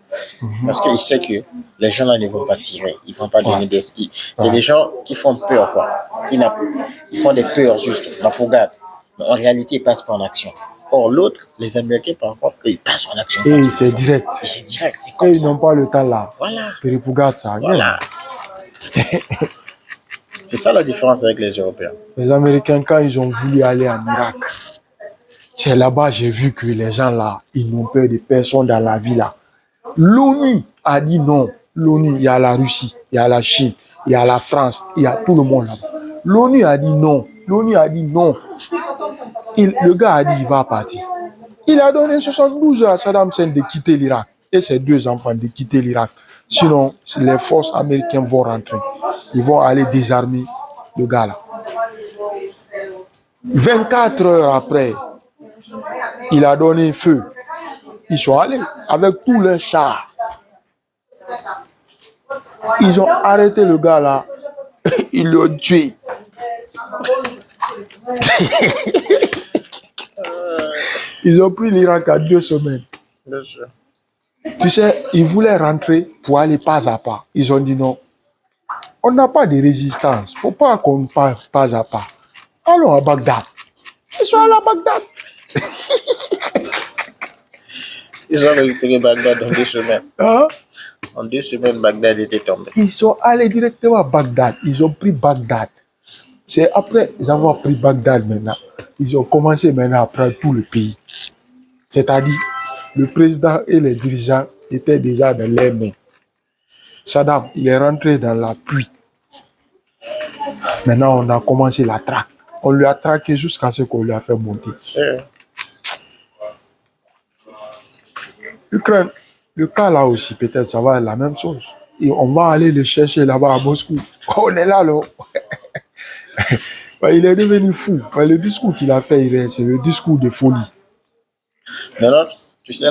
Parce qu'ils savent que les gens là ne vont pas tirer. Ils ne vont pas donner des... C'est des gens qui font peur, quoi. Ils font des peurs, juste. La regarde. Mais en réalité, ils passent pas en action. Or, l'autre, les Américains, par contre, ils passent en action. Et c'est direct. Et c'est direct, c'est comme ça. Ils n'ont pas le temps là. Voilà. Ils regardent ça. Voilà. C'est ça la différence avec les Européens. Les Américains, quand ils ont voulu aller en Irak, c'est là-bas j'ai vu que les gens là, ils n'ont peur de personne dans la vie là. L'ONU a dit non. L'ONU, il y a la Russie, il y a la Chine, il y a la France, il y a tout le monde là-bas. L'ONU a dit non. L'ONU a dit non. Le gars a dit il va partir. Il a donné 72 heures à Saddam Hussein de quitter l'Irak et ses 2 enfants de quitter l'Irak. Sinon, les forces américaines vont rentrer. Ils vont aller désarmer le gars là. 24 heures après, il a donné feu. Ils sont allés avec tous leurs chars. Ils ont arrêté le gars là. Ils l'ont tué. Ils ont pris l'Irak à 2 semaines. Tu sais, ils voulaient rentrer pour aller pas à pas. Ils ont dit non. On n'a pas de résistance. Il ne faut pas qu'on parte pas à pas. Allons à Bagdad. Ils sont allés à Bagdad. Ils ont récupéré Bagdad en 2 semaines. Hein? En 2 semaines, Bagdad était tombé. Ils sont allés directement à Bagdad. Ils ont pris Bagdad. C'est après avoir pris Bagdad maintenant. Ils ont commencé maintenant à prendre tout le pays. C'est-à-dire, le président et les dirigeants étaient déjà dans leurs mains. Saddam, il est rentré dans la pluie. Maintenant, on a commencé la traque. On lui a traqué jusqu'à ce qu'on lui a fait monter. L'Ukraine, le cas là aussi, peut-être ça va être la même chose. Et on va aller le chercher là-bas à Moscou. On est là, là. Il est devenu fou. Le discours qu'il a fait, c'est le discours de folie. Maintenant, tu sais,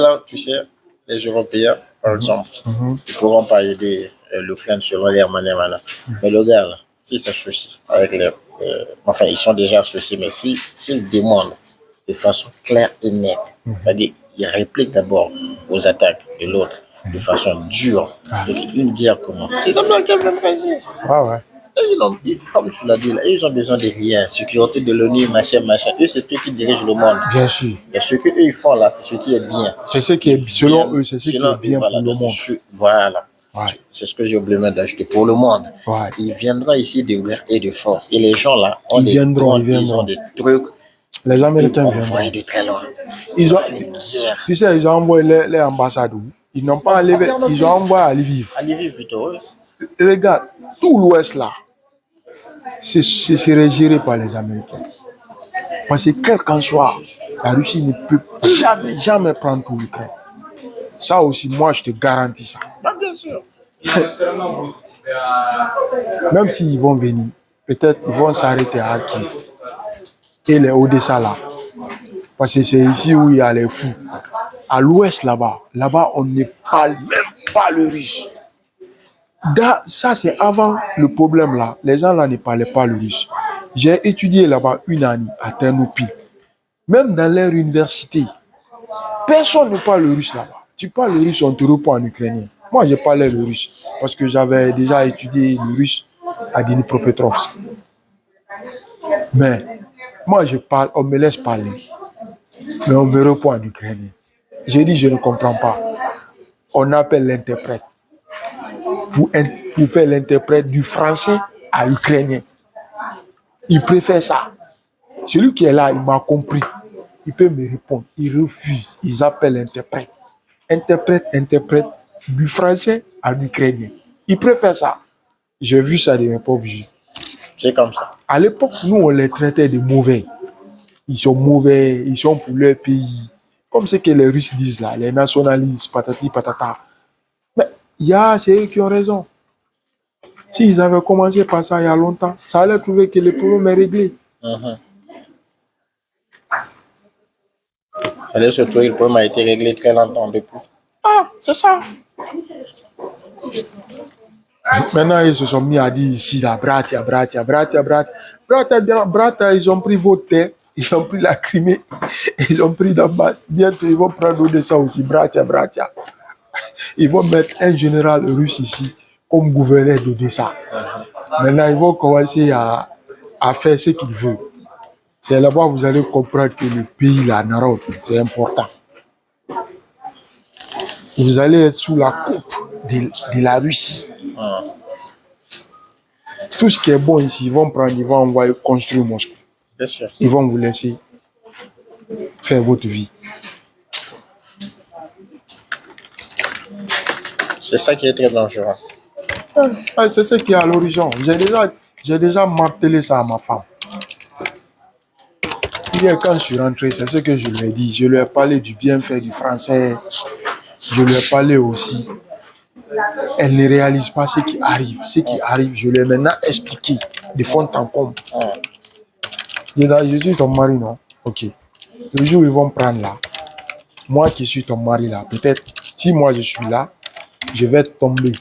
les Européens, par exemple, ils ne pourront pas aider l'Ukraine selon les manières maintenant. Mais le gars, là, s'il s'associe avec les... enfin, ils sont déjà associés, mais s'ils demandent de façon claire et nette, c'est-à-dire, ils répliquent d'abord aux attaques de l'autre de façon dure. Donc, une guerre comment? Les Américains veulent réagir. Ah ouais. Comme tu l'as dit, là, ils ont besoin de rien. Sécurité de l'ONU, machin. Eux, c'est eux qui dirigent le monde. Bien sûr. Et ce qu'eux, ils font là, c'est ce qui est bien. C'est ce qui est, selon eux, c'est ce qui est bien voilà, pour le monde. Voilà. Ouais. C'est ce que j'ai oublié d'ajouter pour le monde. Ouais. Ils viendront ici de gré et de force. Et les gens là, ils ont des trucs. Les Américains viendront. De très loin. Tu sais, ils ont envoyé les ambassadeurs. Ils n'ont pas enlevé, ils ont envoyé à Lviv. À Lviv plutôt, oui. Regarde, tout l'Ouest là, c'est géré par les Américains. Parce que quel qu'en soit, la Russie ne peut jamais prendre tout l'Ukraine. Ça aussi, moi, je te garantis ça. Bien sûr. Même s'ils vont venir, peut-être ils vont s'arrêter à Kiev et les Odessa là. Parce que c'est ici où il y a les fous. À l'ouest là-bas, on ne parle même pas le russe. Ça, c'est avant le problème là. Les gens là ne parlaient pas le russe. J'ai étudié là-bas 1 année à Ternopil. Même dans leur université, personne ne parle le russe là-bas. Tu parles le russe, on te répond en ukrainien. Moi, je parlais le russe parce que j'avais déjà étudié le russe à Dnipropetrovsk. Mais moi, je parle, on me laisse parler. Mais on me répond en ukrainien. J'ai dit, je ne comprends pas. On appelle l'interprète. Pour faire l'interprète du français à l'ukrainien. Il préfère ça. Celui qui est là, il m'a compris. Il peut me répondre. Il refuse. Ils appellent l'interprète. Interprète du français à l'ukrainien. Il préfère ça. J'ai vu ça de mes propres yeux. C'est comme ça. À l'époque, nous, on les traitait de mauvais. Ils sont mauvais, ils sont pour leur pays. Comme ce que les Russes disent là, les nationalistes, patati patata. Mais c'est eux qui ont raison. S'ils avaient commencé par ça il y a longtemps, ça allait trouver que le problème est réglé. Allez, surtout, le problème a été réglé très longtemps depuis. Ah, c'est ça. Maintenant, ils se sont mis à dire ici, là, Bratia, ils ont pris votre terre, ils ont pris la Crimée, ils ont pris Donbass. Bientôt, ils vont prendre Odessa aussi, Bratia. Ils vont mettre un général russe ici comme gouverneur d'Odessa. Maintenant, ils vont commencer à faire ce qu'ils veulent. C'est là-bas que vous allez comprendre que le pays, la Narod, c'est important. Vous allez être sous la coupe de la Russie. Tout ce qui est bon ici, ils vont prendre, ils vont envoyer construire Moscou. Bien sûr. Ils vont vous laisser faire votre vie. C'est ça qui est très dangereux. C'est ce qui est à l'horizon. J'ai déjà martelé ça à ma femme. Hier, quand je suis rentré, c'est ce que je lui ai dit. Je lui ai parlé du bienfait du français. Je lui ai parlé aussi. Elle ne réalise pas ce qui arrive. Ce qui arrive, je lui ai maintenant expliqué de fond en comble. Je suis ton mari, non? Ok. Le jour où ils vont prendre là, moi qui suis ton mari là, peut-être, si moi je suis là, je vais tomber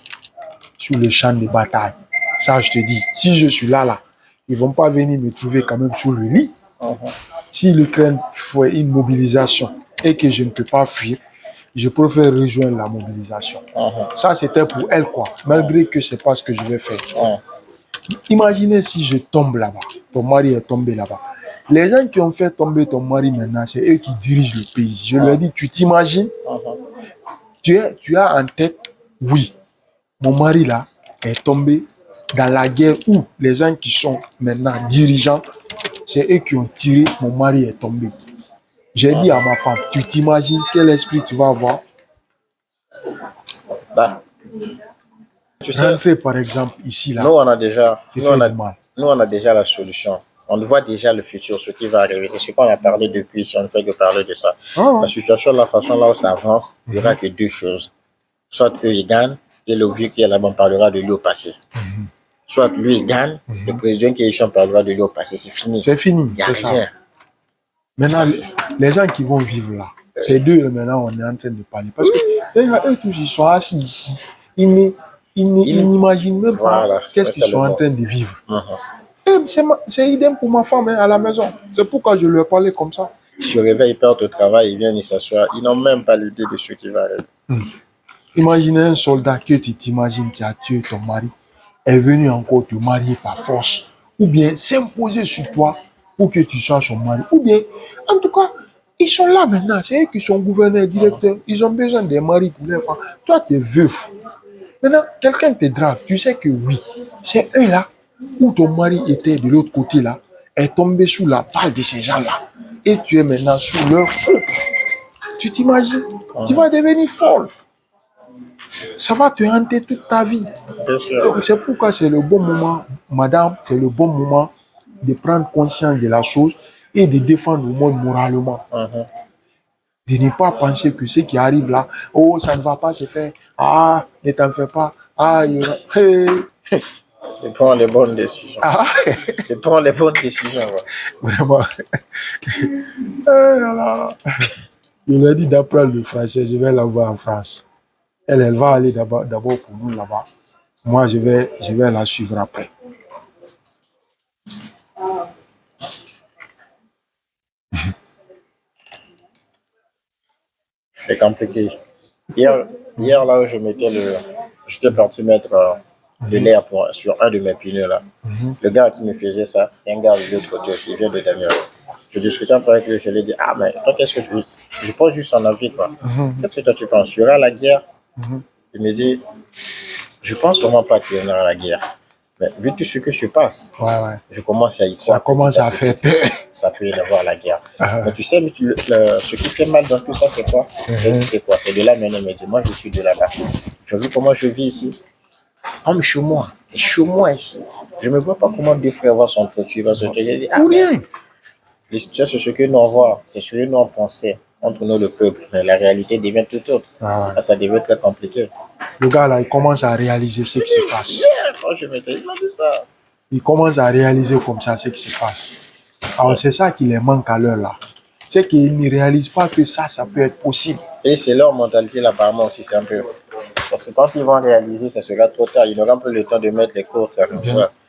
sur le champ de bataille. Ça, je te dis. Si je suis là, ils ne vont pas venir me trouver quand même sur le lit. Si l'Ukraine fait une mobilisation et que je ne peux pas fuir, je préfère rejoindre la mobilisation. Ça, c'était pour elle, quoi. Malgré que ce n'est pas ce que je vais faire. Imaginez si je tombe là-bas. Ton mari est tombé là-bas. Les gens qui ont fait tomber ton mari maintenant, c'est eux qui dirigent le pays. Je leur ai dit, tu t'imagines? Tu as en tête, oui, mon mari là est tombé dans la guerre où les gens qui sont maintenant dirigeants, c'est eux qui ont tiré, mon mari est tombé. J'ai dit à ma femme, tu t'imagines quel esprit tu vas avoir? Tu sais, rentrer par exemple ici là. Nous on a déjà la solution. On voit déjà le futur, ce qui va arriver. C'est ce qu'on a parlé depuis, si on ne fait que parler de ça. La situation, la façon là où ça avance, il n'y aura que deux choses. Soit eux ils gagnent, et le vieux qui est là-bas parlera de lui au passé. Soit lui il gagne, le président qui est échoué parlera de lui au passé. C'est fini. C'est fini, c'est ça. Maintenant, les gens qui vont vivre là, c'est d'eux maintenant on est en train de parler. Parce que eux tous, ils sont assis ici. Ils n'imaginent même pas qu'est-ce qu'ils sont en train de vivre. C'est idem pour ma femme à la maison. C'est pourquoi je lui ai parlé comme ça. Ils se réveillent, ils partent au travail, ils viennent, ils s'assoient. Ils n'ont même pas l'idée de ce qui va arriver. Imaginez un soldat que tu t'imagines qui a tué ton mari est venu encore te marier par force. Ou bien s'imposer sur toi pour que tu sois son mari. Ou bien, en tout cas, ils sont là maintenant. C'est eux qui sont gouverneurs, directeurs. Ils ont besoin des maris pour les enfants. Toi, tu es veuf. Maintenant, quelqu'un te drague. Tu sais que oui, c'est eux là où ton mari était de l'autre côté là, est tombé sous la balle de ces gens-là. Et tu es maintenant sous leur coup. Tu t'imagines? Tu vas devenir folle. Ça va te hanter toute ta vie. Donc c'est pourquoi c'est le bon moment, madame, c'est le bon moment de prendre conscience de la chose et de défendre le monde moralement. De ne pas penser que ce qui arrive là, oh, ça ne va pas se faire. Ah, ne t'en fais pas. Ah, Il prend les bonnes décisions. Il prend les bonnes décisions. Vraiment. Je lui ai dit d'apprendre le français, je vais la voir en France. Elle va aller d'abord pour nous là-bas. Moi, je vais la suivre après. C'est compliqué. Hier là où j'étais parti mettre de l'air sur un de mes pneus là. Le gars qui me faisait ça, c'est un gars de l'autre côté aussi, il vient de Daniel. Je discutais un peu avec lui, je lui ai dit, ah mais toi qu'est-ce que je pose juste son avis quoi. Qu'est-ce que toi tu penses? Il y aura la guerre? Il me dit, je pense vraiment pas qu'il y aura la guerre. Mais vu tout ce que je passe, je commence à y croire. Ça commence à faire peur. Ça peut y avoir la guerre. Mais tu sais, ce qui fait mal dans tout ça, c'est quoi? C'est quoi? C'est de là maintenant, il me dit, moi je suis de là-bas. Tu as vu comment je vis ici? Comme chez moi. C'est chez moi ici. Je ne me vois pas comment deux frères vont s'entretuer, se dire, ou rien. C'est ce que nous on voit, c'est ce que nous on pensait entre nous le peuple. Mais la réalité devient tout autre. Ça devient très compliqué. Le gars là, il commence à réaliser ce qui se passe. Quand je m'étais dit ça. Il commence à réaliser comme ça ce qui se passe. Alors c'est ça qui les manque à l'heure là. C'est qu'ils ne réalisent pas que ça peut être possible. Et c'est leur mentalité là, apparemment aussi, c'est un peu. Parce que quand ils vont réaliser, ça sera trop tard. Ils n'auront plus le temps de mettre les courses.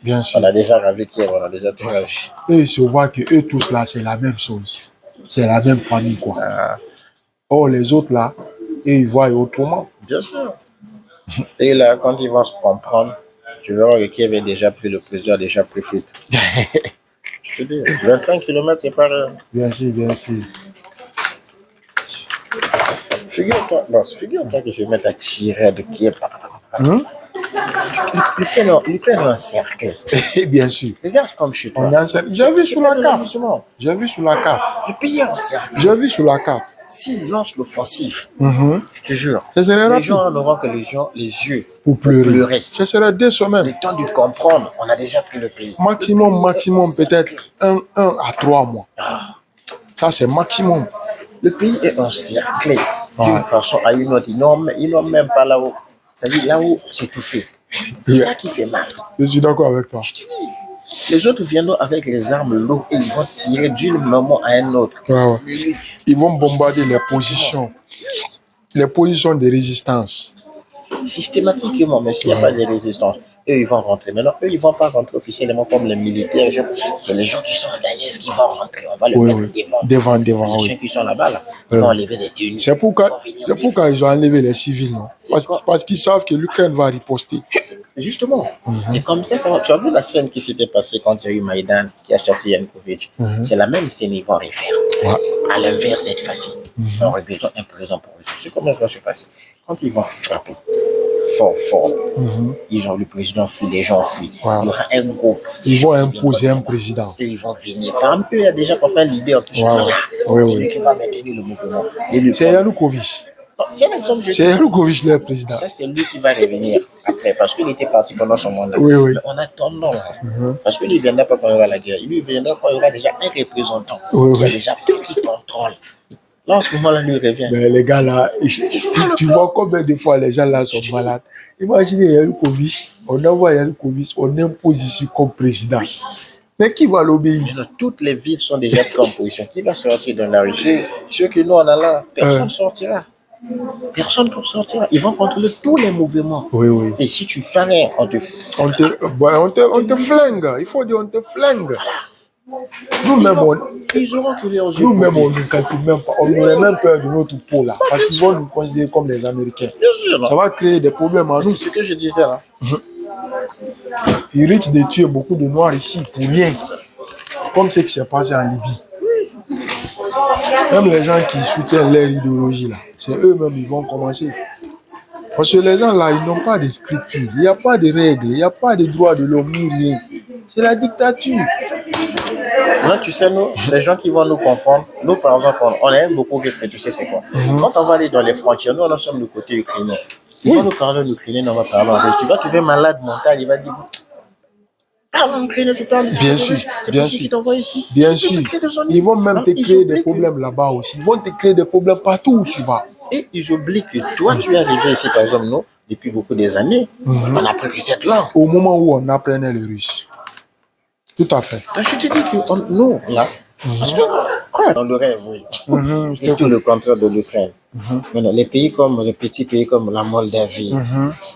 Bien sûr. On a déjà ravi Kiev, on a déjà tout ravi. Et ils se voient que eux tous là, c'est la même chose. C'est la même famille quoi. Or les autres là, et ils voient autrement. Bien sûr. Et là, quand ils vont se comprendre, tu verras que Kiev est déjà pris, le président a déjà pris fuite. Je te dis, 25 km, c'est pas rien. Bien sûr, bien sûr. Figure-toi que je vais mettre à tirer de Kiev. L'Ukraine est encerclée. Bien sûr. Regarde comme chez toi. J'ai vu sur la carte. J'ai vu sur la carte. Le pays est encerclé. J'ai vu sur la carte. S'ils lancent l'offensive, je te jure, les gens n'auront que les yeux pour pleurer. Ce serait 2 semaines. Le temps de comprendre, on a déjà pris le pays. Maximum, peut-être 1 à 3 mois. Ça, c'est maximum. Le pays est encerclé d'une façon à une autre. Ils n'ont même pas là-haut. C'est-à-dire là-haut, c'est tout fait. C'est ça qui fait mal. Je suis d'accord avec toi. Les autres viendront avec les armes lourdes et ils vont tirer d'un moment à un autre. Ils vont bombarder les positions de résistance. Systématiquement, mais s'il n'y a pas de résistance, eux, ils vont rentrer. Maintenant, eux, ils ne vont pas rentrer officiellement comme les militaires. C'est les gens qui sont à Donetsk qui vont rentrer. On va les mettre devant. Les gens qui sont là-bas, ils vont enlever des tenues. C'est pourquoi ils ont enlevé les civils. Non? Parce qu'ils savent que l'Ukraine va riposter. Justement, c'est comme ça. Tu as vu la scène qui s'était passée quand il y a eu Maïdan qui a chassé Yanukovych. C'est la même scène, ils vont refaire. À l'inverse, cette fois-ci. On aurait besoin d'un président pour eux. C'est comment ça va se passer. Quand ils vont frapper fort, ils ont le président fuit, les gens fuient. Il y aura un groupe. Ils vont imposer un président. Et ils vont venir. Parmi eux, il y a déjà parfois un leader qui sont là. C'est lui qui va maintenir le mouvement. C'est Yanukovych. C'est un exemple. C'est Yanukovych le président. Ça, c'est lui qui va revenir après, parce qu'il était parti pendant son mandat. Mais en attendant, parce qu'il ne viendra pas quand il y aura la guerre, il viendra quand il y aura déjà un représentant qui a déjà pris contrôle. Là, en ce moment-là, lui revient. Mais les gars là, tu vois combien de fois les gens là sont malades. Imaginez Yanukovych, on envoie Yanukovych, on impose ici comme président. Mais qui va l'obéir? Toutes les villes sont déjà en position. Qui va sortir dans la rue? Ceux que nous on a là, personne ne sortira. Personne ne sortira. Ils vont contrôler tous les mouvements. Et si tu fais rien, on te flingue. Il faut dire on te flingue. Nous-mêmes, on ne calcule même pas. On aurait même peur de notre peau là. Parce qu'ils vont nous considérer comme les Américains. Bien sûr. Ça va créer des problèmes à nous. C'est ce que je disais là. Ils risquent de tuer beaucoup de Noirs ici pour rien. Comme ce qui s'est passé en Libye. Même les gens qui soutiennent leur idéologie là, c'est eux-mêmes qui vont commencer. Parce que les gens là, ils n'ont pas de scripture, il n'y a pas de règles, il n'y a pas de droits de l'homme, rien. C'est la dictature. Là, tu sais, nous, les gens qui vont nous confondre, nous par exemple, on aime beaucoup, qu'est-ce que tu sais, c'est quoi? Quand on va aller dans les frontières, nous sommes du côté ukrainien. Ils vont nous parler en ukrainien, on va parler en russe. Tu vas trouver un malade mental, il va dire. Parle en ukrainien, tu parles. Bien sûr, bien sûr. Qui t'envoie ici. Bien sûr. Ils vont même te créer des problèmes là-bas aussi. Ils vont te créer des problèmes partout où tu vas. Et ils oublient que toi, tu es arrivé ici, par exemple, nous, depuis beaucoup des années, on a appris cette langue. Au moment où on apprenait le russe. Tout à fait. Je te dis que nous, là, parce que on le rêve, oui. C'est tout le contraire de l'Ukraine. Les pays comme, les petits pays comme la Moldavie,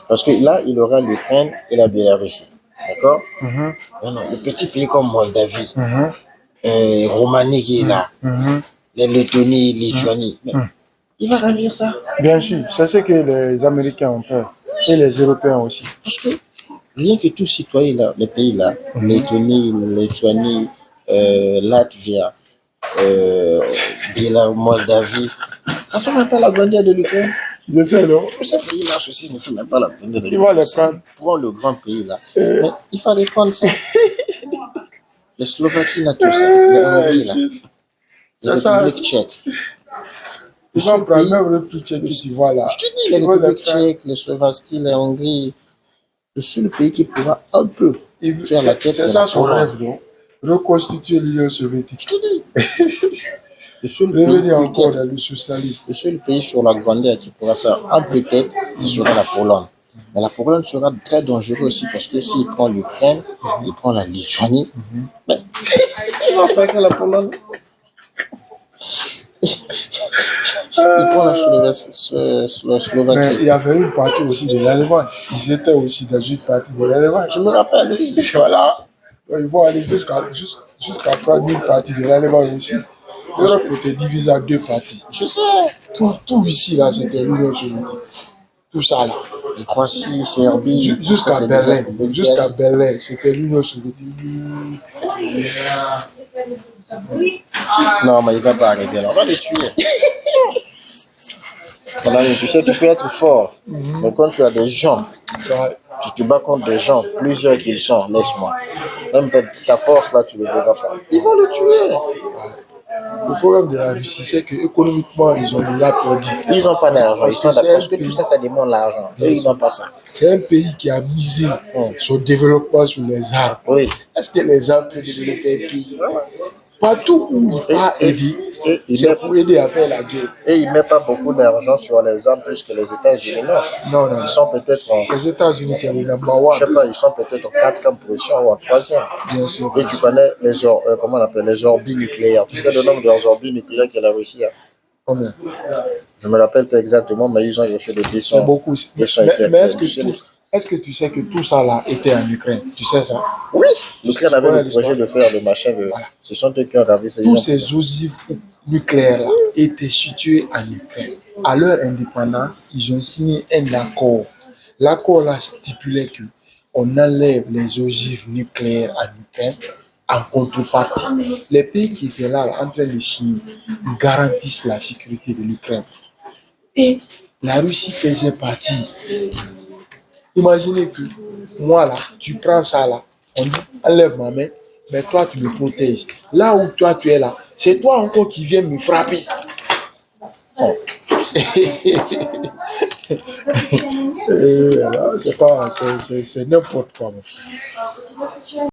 parce que là, il aura l'Ukraine et la Biélorussie. D'accord? Les petits pays comme Moldavie, Roumanie qui est là, les Lettonie, Lituanie. Il va ravir ça. Bien sûr, c'est ce que les Américains ont peur. Et les Européens aussi. Parce que rien que tous citoyens là, les pays là, Lettonie, Lituanie, Latvie, Moldavie, ça fait même pas la grandeur de l'Ukraine. Je sais, non? Tous ces pays-là, ceci ne fait même pas la grandeur de l'Ukraine. Il va les prendre. Prends le grand pays là. Mais il fallait prendre ça. Les Slovaquie là, tout ça. Les Hongrie là. Les Républiques tchèques. Ils vont prendre même le plus tchèque que tu vois là. Je te dis, les Républiques tchèques, les Slovaquie, les Hongrie. Le seul pays qui pourra un peu faire la tête, c'est ça son rêve, non? Reconstituer l'Union soviétique. Je te dis. Revenir encore dans le socialiste. Le seul pays sur la grandeur qui pourra faire un peu tête, ce sera la Pologne. Mais la Pologne sera très dangereuse aussi parce que s'il prend l'Ukraine, il prend la Lituanie. Mais ils vont sacrer la Pologne. Il prend la Slovaquie. Mais il y avait une partie aussi de l'Allemagne. Ils étaient aussi dans une partie de l'Allemagne. Je me rappelle, oui. Voilà. Ils vont aller jusqu'à prendre une partie de l'Allemagne aussi. L'Europe était divisée en 2 parties. Je sais. Tout ici, là, c'était l'Union soviétique. tout ça là. Les Croatie, Serbie, jusqu'à Berlin. Jusqu'à Berlin, c'était l'Union soviétique. Non, mais il va pas arriver là. On va les tuer. Voilà, tu sais, tu peux être fort. Mais quand tu as des gens, tu te bats contre des gens, plusieurs qu'ils sont, laisse-moi. Même ta force là, tu ne le verras pas. Ils vont le tuer. Le problème de la Russie, c'est qu'économiquement, ils ont déjà perdu. Ils n'ont pas d'argent. Ils sont d'accord. Parce que tout ça, ça demande l'argent. Et ils n'ont pas ça. C'est un pays qui a misé son développement sur les armes. Oui. Est-ce que les armes peuvent développer un pays? Partout où il va aider, c'est pour aider à faire la guerre. Et il ne met pas beaucoup d'argent sur les armes plus que les États-Unis. Non. Ils sont peut-être les États-Unis, c'est le number one. Je sais pas, ils sont peut-être en 4e position ou en 3e. Bien sûr. Et tu connais les orbites nucléaires. Tu sais le nombre d'orbites nucléaires que la Russie a? Combien? Je ne me rappelle pas exactement, mais ils ont reçu des décisions. C'est beaucoup. Mais est-ce que tu sais que tout ça là était en Ukraine? Tu sais ça? Oui. L'Ukraine avait le projet de faire le machin. Voilà. Ce sont eux qui ont ravi ces gens. Tous ces ogives nucléaires là étaient situés en Ukraine. À leur indépendance, ils ont signé un accord. L'accord là stipulait qu'on enlève les ogives nucléaires en Ukraine. En contrepartie, les pays qui étaient là en train de signer garantissent la sécurité de l'Ukraine. Et la Russie faisait partie. Imaginez que moi là, tu prends ça là, on dit enlève ma main, mais toi tu me protèges. Là où toi tu es là, c'est toi encore qui viens me frapper. Oh. C'est n'importe quoi, mon frère.